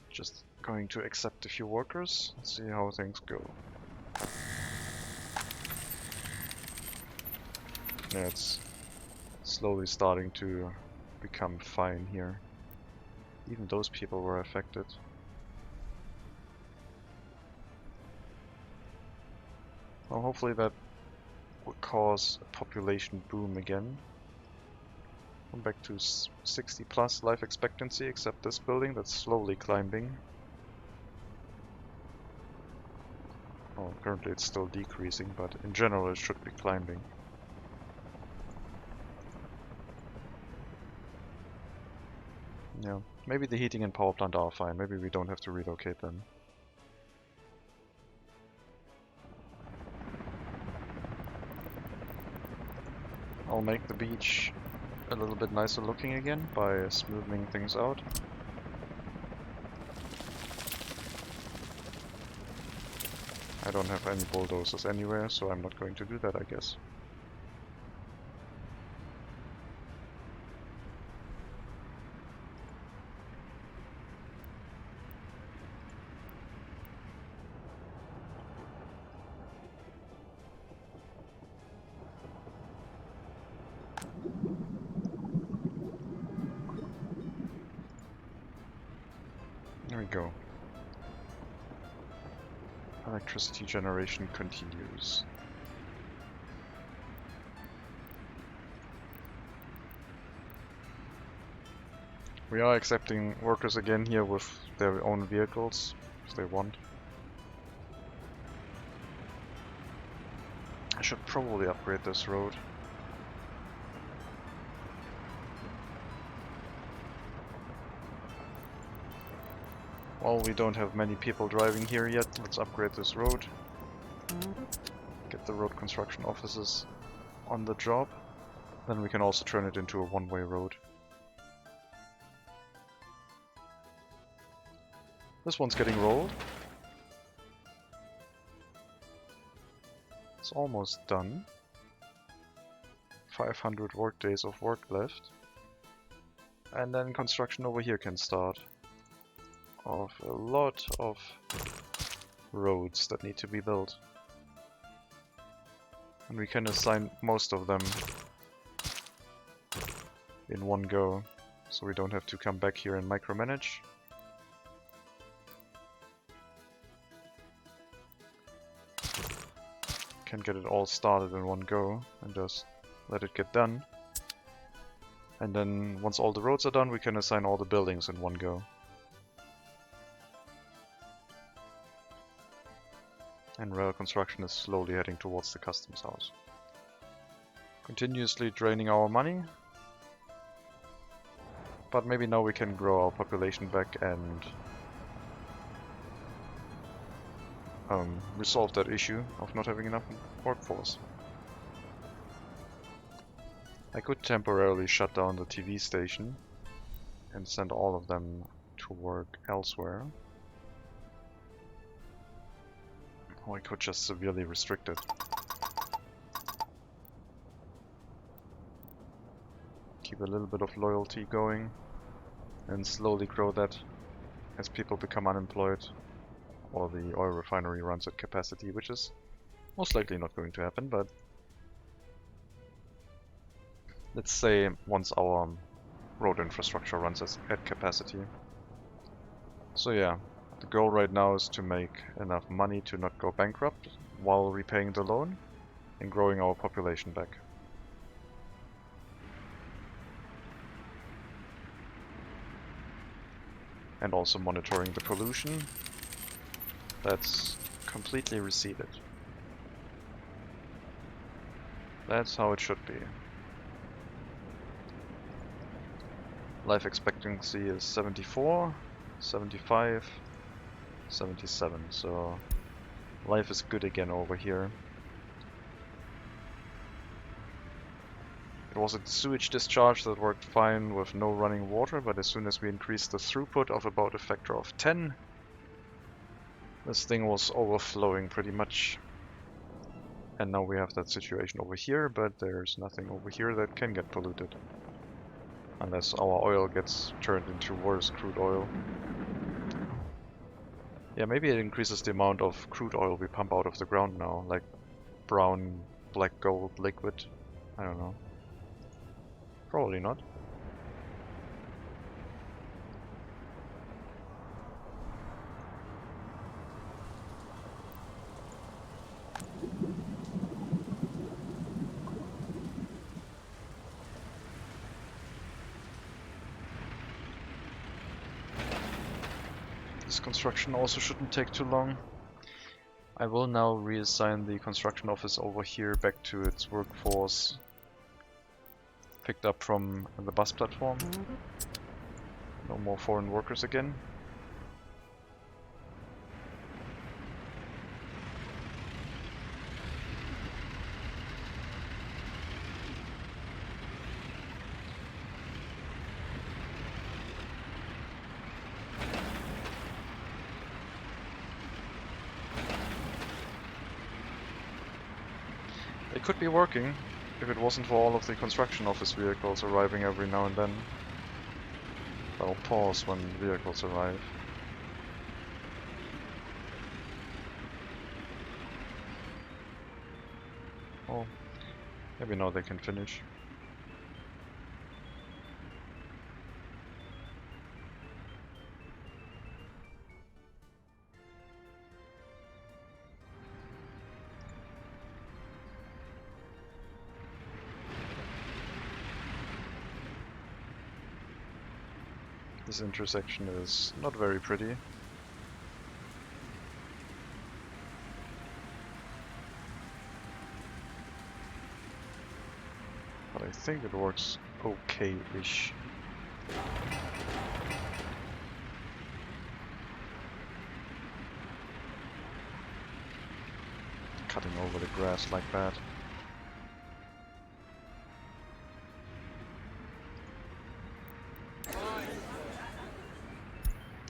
Speaker 1: Just going to accept a few workers, see how things go. Yeah, it's slowly starting to become fine here. Even those people were affected. Well, hopefully that will cause a population boom again. I'm back to 60 plus life expectancy, except this building that's slowly climbing. Well, currently it's still decreasing, but in general it should be climbing. Yeah, maybe the heating and power plant are fine. Maybe we don't have to relocate them. I'll make the beach a little bit nicer looking again by smoothing things out. I don't have any bulldozers anywhere, so I'm not going to do that, I guess. There we go. Electricity generation continues. We are accepting workers again here with their own vehicles, if they want. I should probably upgrade this road. Well, we don't have many people driving here yet. Let's upgrade this road. Get the road construction offices on the job. Then we can also turn it into a one-way road. This one's getting rolled. It's almost done. 500 work days of work left. And then construction over here can start. Of a lot of roads that need to be built. And we can assign most of them in one go, so we don't have to come back here and micromanage. Can get it all started in one go and just let it get done. And then once all the roads are done, we can assign all the buildings in one go. And rail construction is slowly heading towards the customs house. Continuously draining our money. But maybe now we can grow our population back and resolve that issue of not having enough workforce. I could temporarily shut down the TV station and send all of them to work elsewhere. Or I could just severely restrict it. Keep a little bit of loyalty going and slowly grow that as people become unemployed or the oil refinery runs at capacity, which is most likely not going to happen, but let's say once our road infrastructure runs at capacity. So yeah. The goal right now is to make enough money to not go bankrupt while repaying the loan and growing our population back. And also monitoring the pollution. That's completely receded. That's how it should be. Life expectancy is 74, 75. 77, so life is good again over here. It was a sewage discharge that worked fine with no running water, but as soon as we increased the throughput of about a factor of 10, this thing was overflowing pretty much. And now we have that situation over here, but there's nothing over here that can get polluted. Unless our oil gets turned into worse crude oil. Yeah, maybe it increases the amount of crude oil we pump out of the ground now, like brown, black gold liquid. I don't know. Probably not. This construction also shouldn't take too long. I will now reassign the construction office over here back to its workforce picked up from the bus platform. No more foreign workers again. They could be working if it wasn't for all of the construction office vehicles arriving every now and then. I'll pause when vehicles arrive. Oh, maybe now they can finish. This intersection is not very pretty. But I think it works okay-ish. Cutting over the grass like that.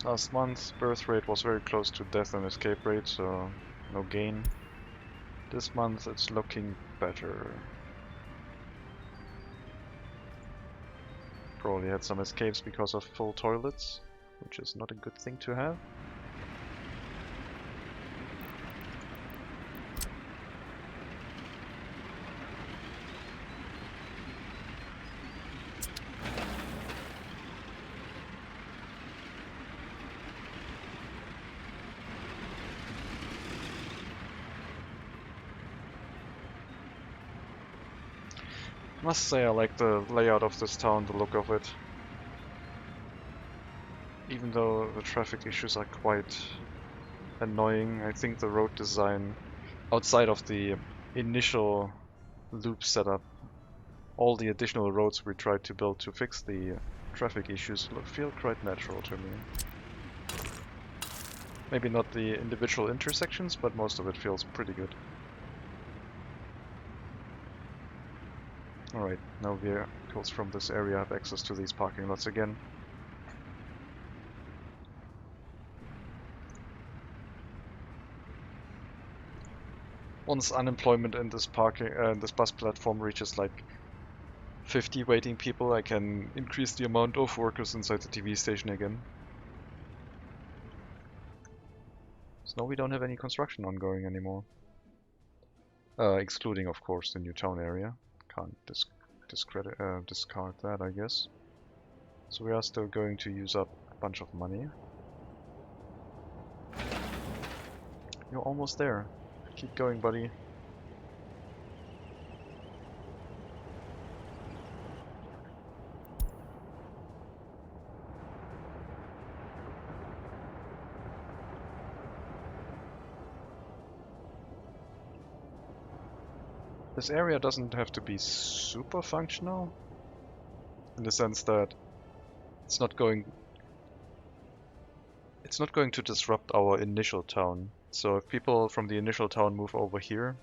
Speaker 1: Last month, birth rate was very close to death and escape rate, so no gain. This month it's looking better. Probably had some escapes because of full toilets, which is not a good thing to have. Must say I like the layout of this town, the look of it. Even though the traffic issues are quite annoying, I think the road design, outside of the initial loop setup, all the additional roads we tried to build to fix the traffic issues feel quite natural to me. Maybe not the individual intersections, but most of it feels pretty good. Alright, now vehicles from this area have access to these parking lots again. Once unemployment in this this bus platform reaches like 50 waiting people, I can increase the amount of workers inside the TV station again. So now we don't have any construction ongoing anymore. Excluding, of course, the new town area. Can't discard that, I guess. So we are still going to use up a bunch of money. You're almost there. Keep going, buddy. This area doesn't have to be super functional, in the sense that it's not going to disrupt our initial town. So if people from the initial town move over here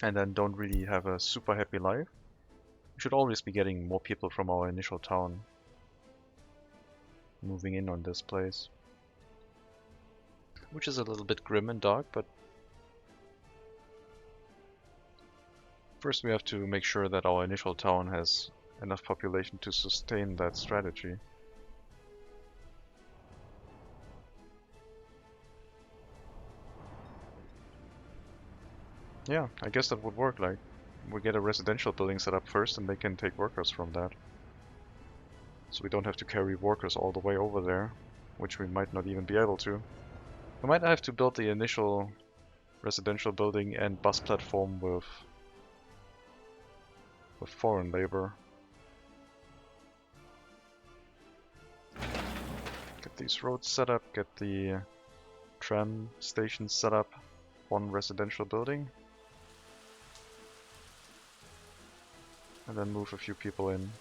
Speaker 1: and then don't really have a super happy life, we should always be getting more people from our initial town moving in on this place. Which is a little bit grim and dark, but first we have to make sure that our initial town has enough population to sustain that strategy. Yeah, I guess that would work. Like, we get a residential building set up first and they can take workers from that. So we don't have to carry workers all the way over there, which we might not even be able to. We might have to build the initial residential building and bus platform with foreign labor. Get these roads set up, get the tram stations set up, one residential building. And then move a few people in.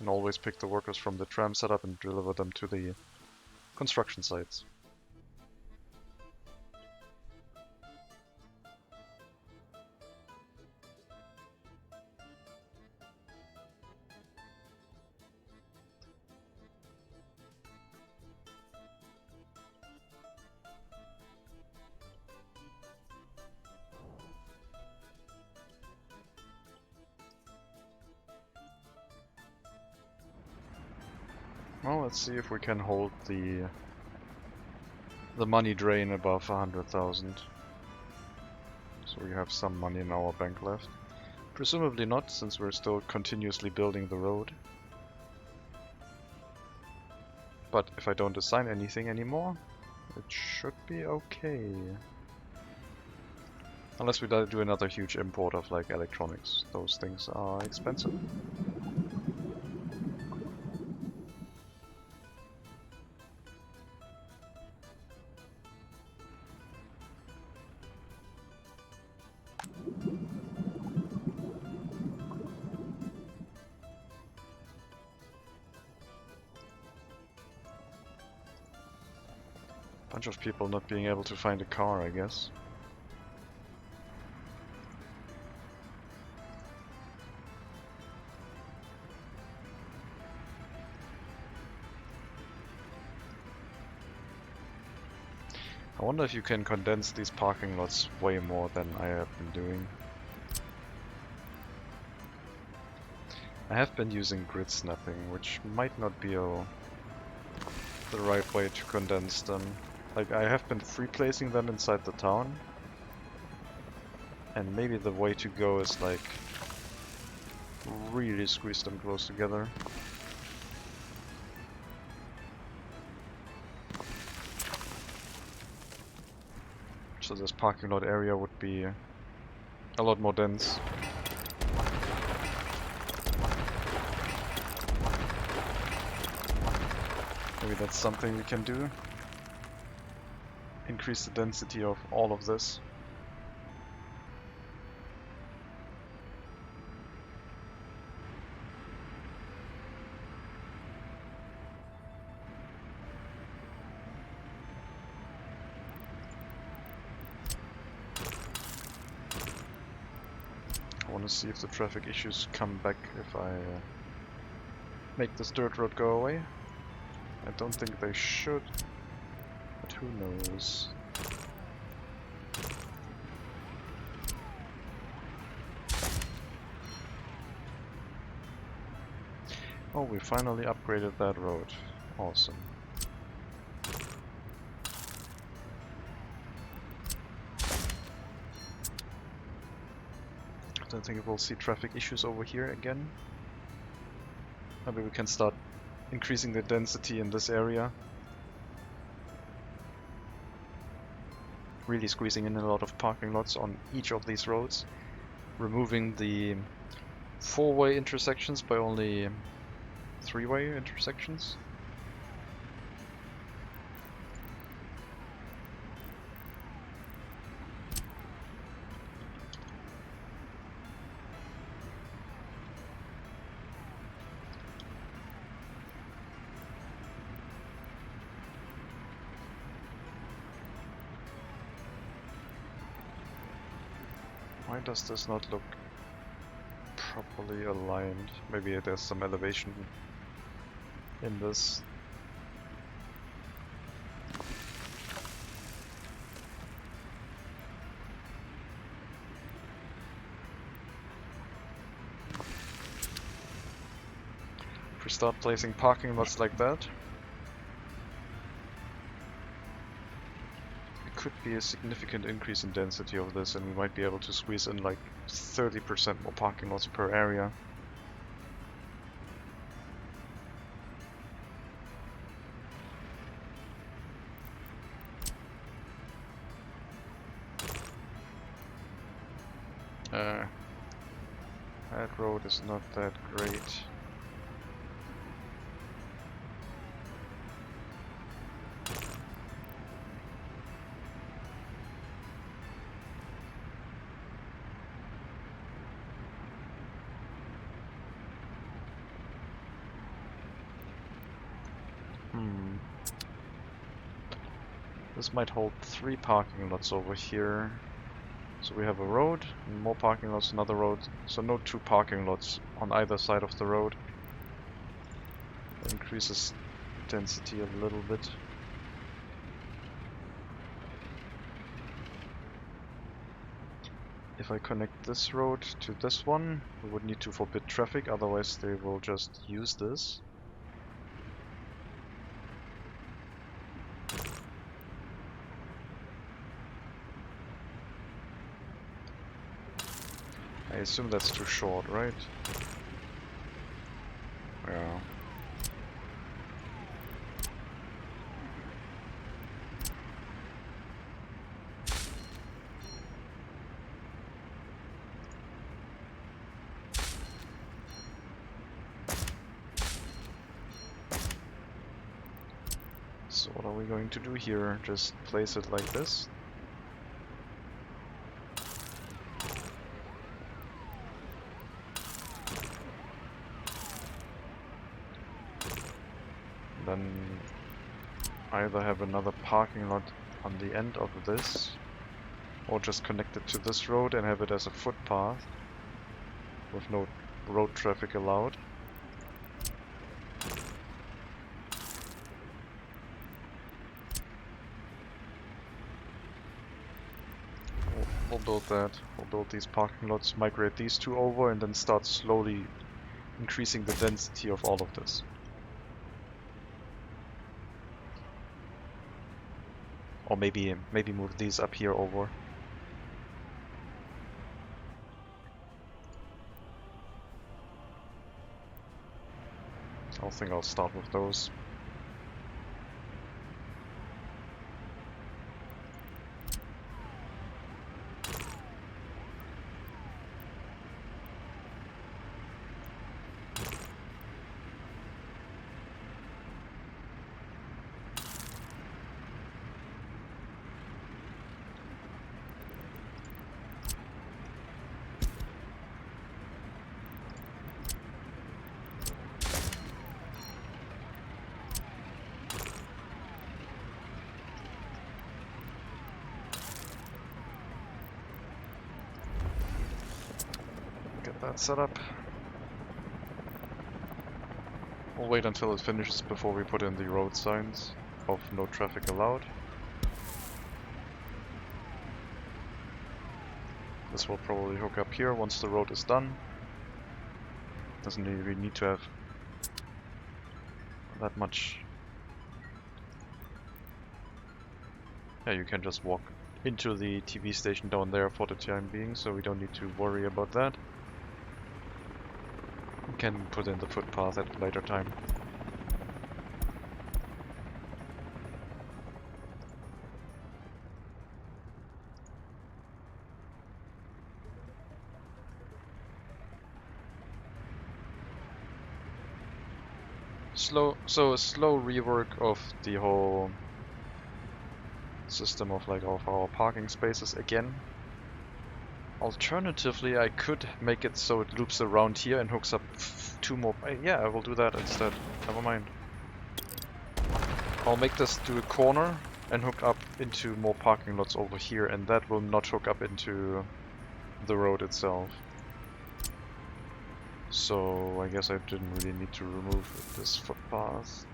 Speaker 1: And always pick the workers from the tram setup and deliver them to the construction sites. Well, let's see if we can hold the money drain above 100,000. So we have some money in our bank left. Presumably not, since we're still continuously building the road. But if I don't assign anything anymore, it should be okay. Unless we do another huge import of like electronics. Those things are expensive. Bunch of people not being able to find a car, I guess. I wonder if you can condense these parking lots way more than I have been doing. I have been using grid snapping, which might not be the right way to condense them. Like, I have been free placing them inside the town. And maybe the way to go is like really squeeze them close together. So this parking lot area would be a lot more dense. Maybe that's something we can do. Increase the density of all of this. I want to see if the traffic issues come back if I make this dirt road go away. I don't think they should, but who knows. Oh, we finally upgraded that road. Awesome. I don't think we'll see traffic issues over here again. Maybe we can start increasing the density in this area. Really squeezing in a lot of parking lots on each of these roads. Removing the four-way intersections by only three-way intersections. Why does this not look properly aligned? Maybe there's some elevation in this. If we start placing parking lots like that, could be a significant increase in density of this, and we might be able to squeeze in like 30% more parking lots per area. That road is not that great. This might hold 3 parking lots over here. So we have a road, more parking lots, another road. So no 2 parking lots on either side of the road. That increases density a little bit. If I connect this road to this one, we would need to forbid traffic, otherwise they will just use this. I assume that's too short, right? Yeah. So what are we going to do here? Just place it like this? Then either have another parking lot on the end of this, or just connect it to this road and have it as a footpath with no road traffic allowed. We'll build that. We'll build these parking lots, migrate these 2 over, and then start slowly increasing the density of all of this. Or maybe move these up here over. I think I'll start with those. That set up. We'll wait until it finishes before we put in the road signs of no traffic allowed. This will probably hook up here once the road is done. Doesn't really need to have that much. Yeah, you can just walk into the TV station down there for the time being, so we don't need to worry about that. We can put in the footpath at a later time. So a slow rework of the whole system of our parking spaces again. Alternatively, I could make it so it loops around here and hooks up 2 more. Yeah, I will do that instead. Never mind. I'll make this to a corner and hook up into more parking lots over here, and that will not hook up into the road itself. So I guess I didn't really need to remove this footpath.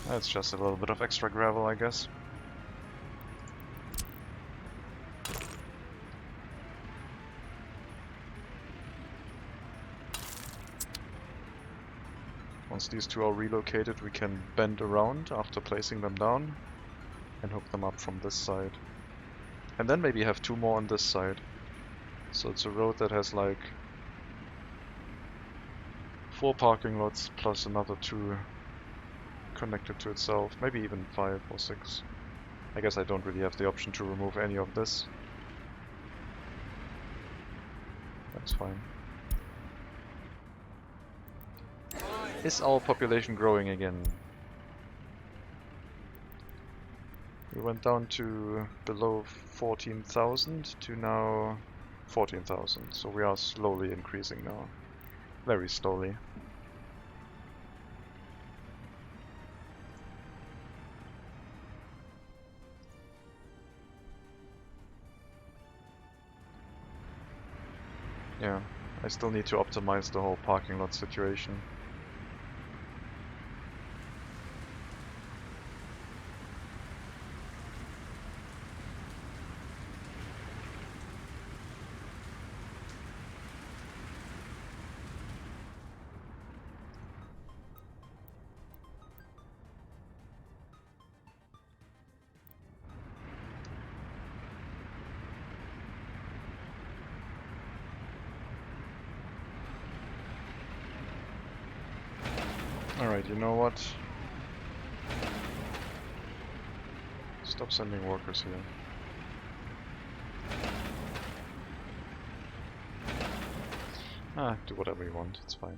Speaker 1: That's just a little bit of extra gravel, I guess. Once these 2 are relocated, we can bend around after placing them down and hook them up from this side. And then maybe have 2 more on this side. So it's a road that has like 4 parking lots plus another 2 connected to itself. Maybe even 5 or 6. I guess I don't really have the option to remove any of this. That's fine. Is our population growing again? We went down to below 14,000 to now 14,000, so we are slowly increasing now. Very slowly. Yeah, I still need to optimize the whole parking lot situation. Alright, you know what? Stop sending workers here. Do whatever you want, it's fine.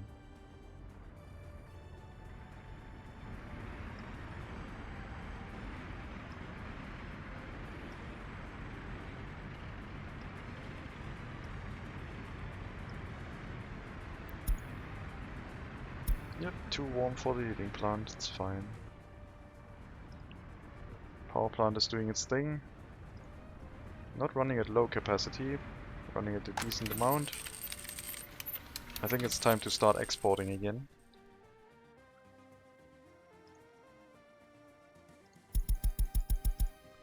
Speaker 1: Yep, too warm for the heating plant, it's fine. Power plant is doing its thing. Not running at low capacity, running at a decent amount. I think it's time to start exporting again.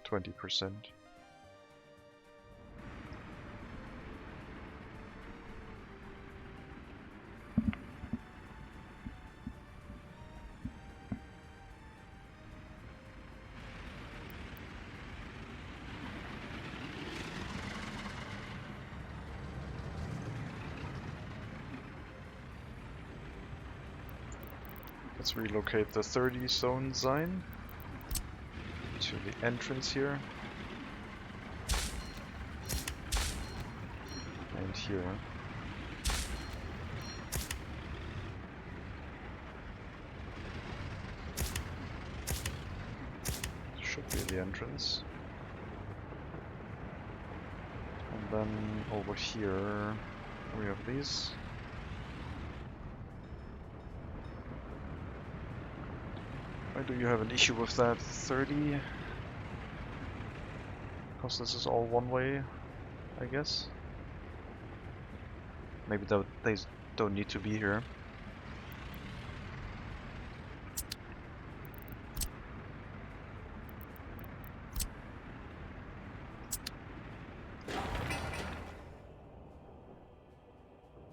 Speaker 1: %20. Let's relocate the 30 zone sign to the entrance here. And here. Should be the entrance. And then over here we have these. Why do you have an issue with that 30? Because this is all one way, I guess. Maybe they don't need to be here.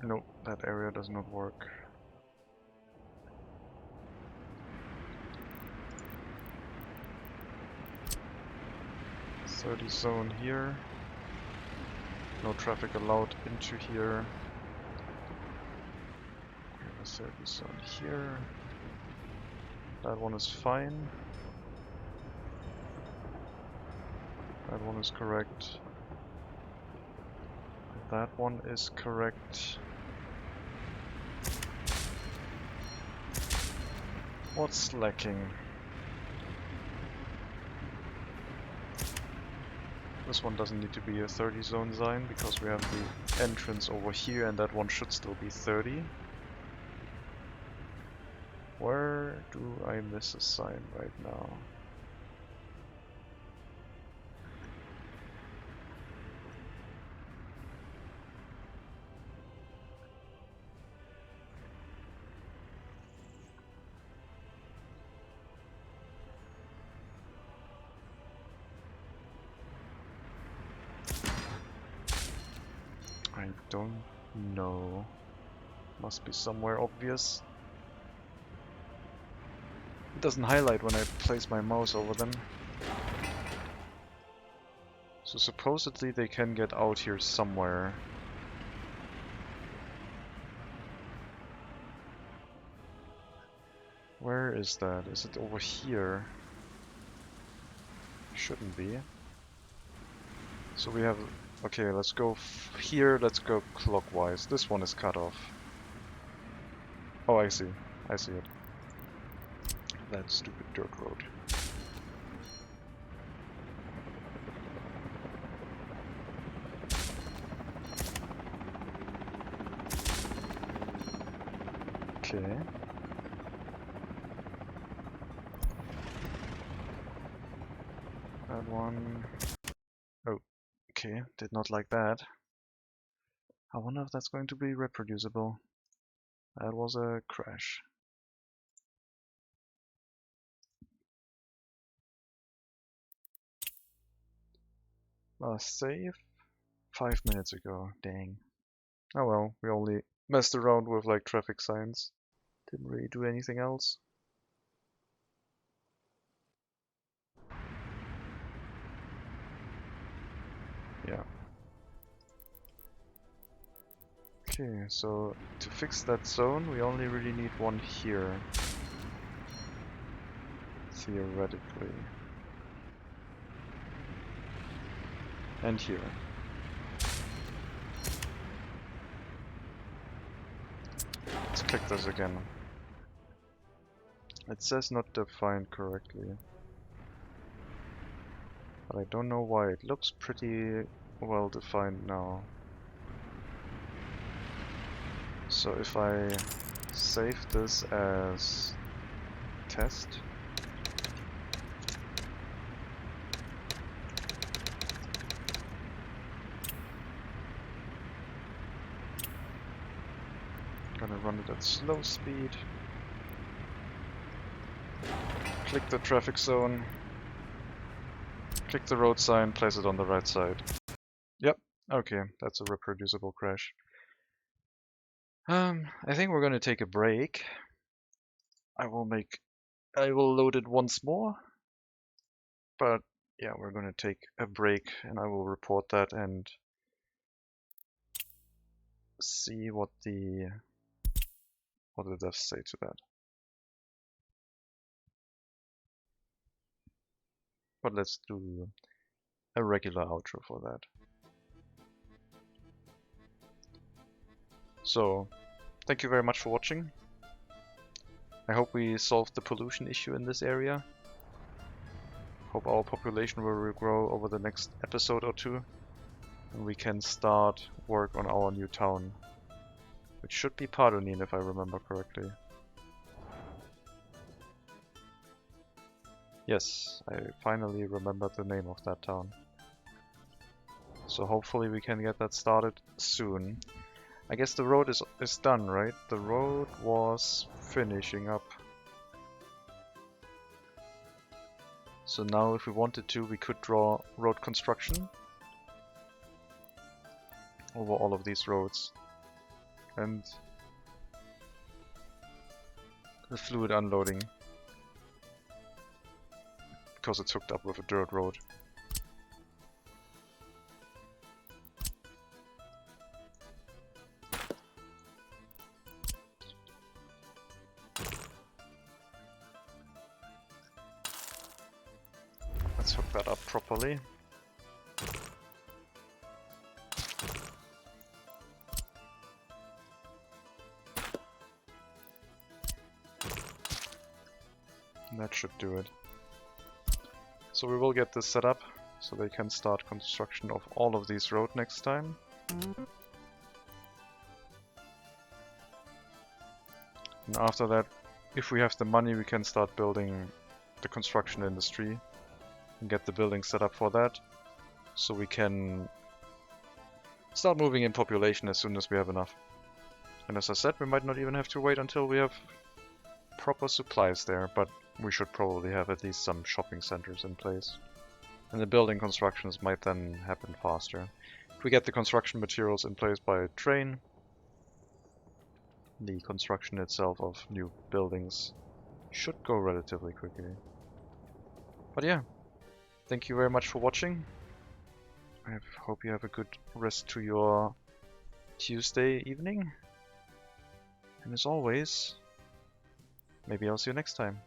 Speaker 1: Nope, that area does not work. .30 zone here. No traffic allowed into here. We have a 30 zone here. That one is fine. That one is correct. That one is correct. What's lacking? This one doesn't need to be a 30 zone sign because we have the entrance over here and that one should still be 30. Where do I miss a sign right now? I don't know. Must be somewhere obvious. It doesn't highlight when I place my mouse over them. So supposedly they can get out here somewhere. Where is that? Is it over here? Shouldn't be. So we have... Okay, let's go here, let's go clockwise. This one is cut off. Oh, I see. I see it. That stupid dirt road. Okay. That one... Oh, okay, did not like that. I wonder if that's going to be reproducible. That was a crash. Save 5 minutes ago, dang. Oh well, we only messed around with like traffic signs. Didn't really do anything else. Yeah. Okay, so to fix that zone, we only really need one here. Theoretically. And here. Let's click this again. It says not defined correctly. But I don't know why. It looks pretty well defined now. So if I save this as test, gonna run it at slow speed, click the traffic zone, click the road sign, place it on the right side. Yep, okay, that's a reproducible crash. I think we're gonna take a break. I will load it once more, but yeah, we're gonna take a break and I will report that and see what the devs say to that. But let's do a regular outro for that. So, thank you very much for watching. I hope we solved the pollution issue in this area. Hope our population will regrow over the next episode or two. And we can start work on our new town. Which should be Pardonin if I remember correctly. Yes, I finally remembered the name of that town. So hopefully we can get that started soon. I guess the road is done, right? The road was finishing up. So now if we wanted to, we could draw road construction over all of these roads. And the fluid unloading. Because it's hooked up with a dirt road. Let's hook that up properly. That should do it. So we will get this set up so they can start construction of all of these roads next time. And after that, if we have the money, we can start building the construction industry and get the building set up for that. So we can start moving in population as soon as we have enough. And as I said, we might not even have to wait until we have proper supplies there, but we should probably have at least some shopping centers in place. And the building constructions might then happen faster. If we get the construction materials in place by train, the construction itself of new buildings should go relatively quickly. But yeah, thank you very much for watching. I hope you have a good rest to your Tuesday evening. And as always, maybe I'll see you next time.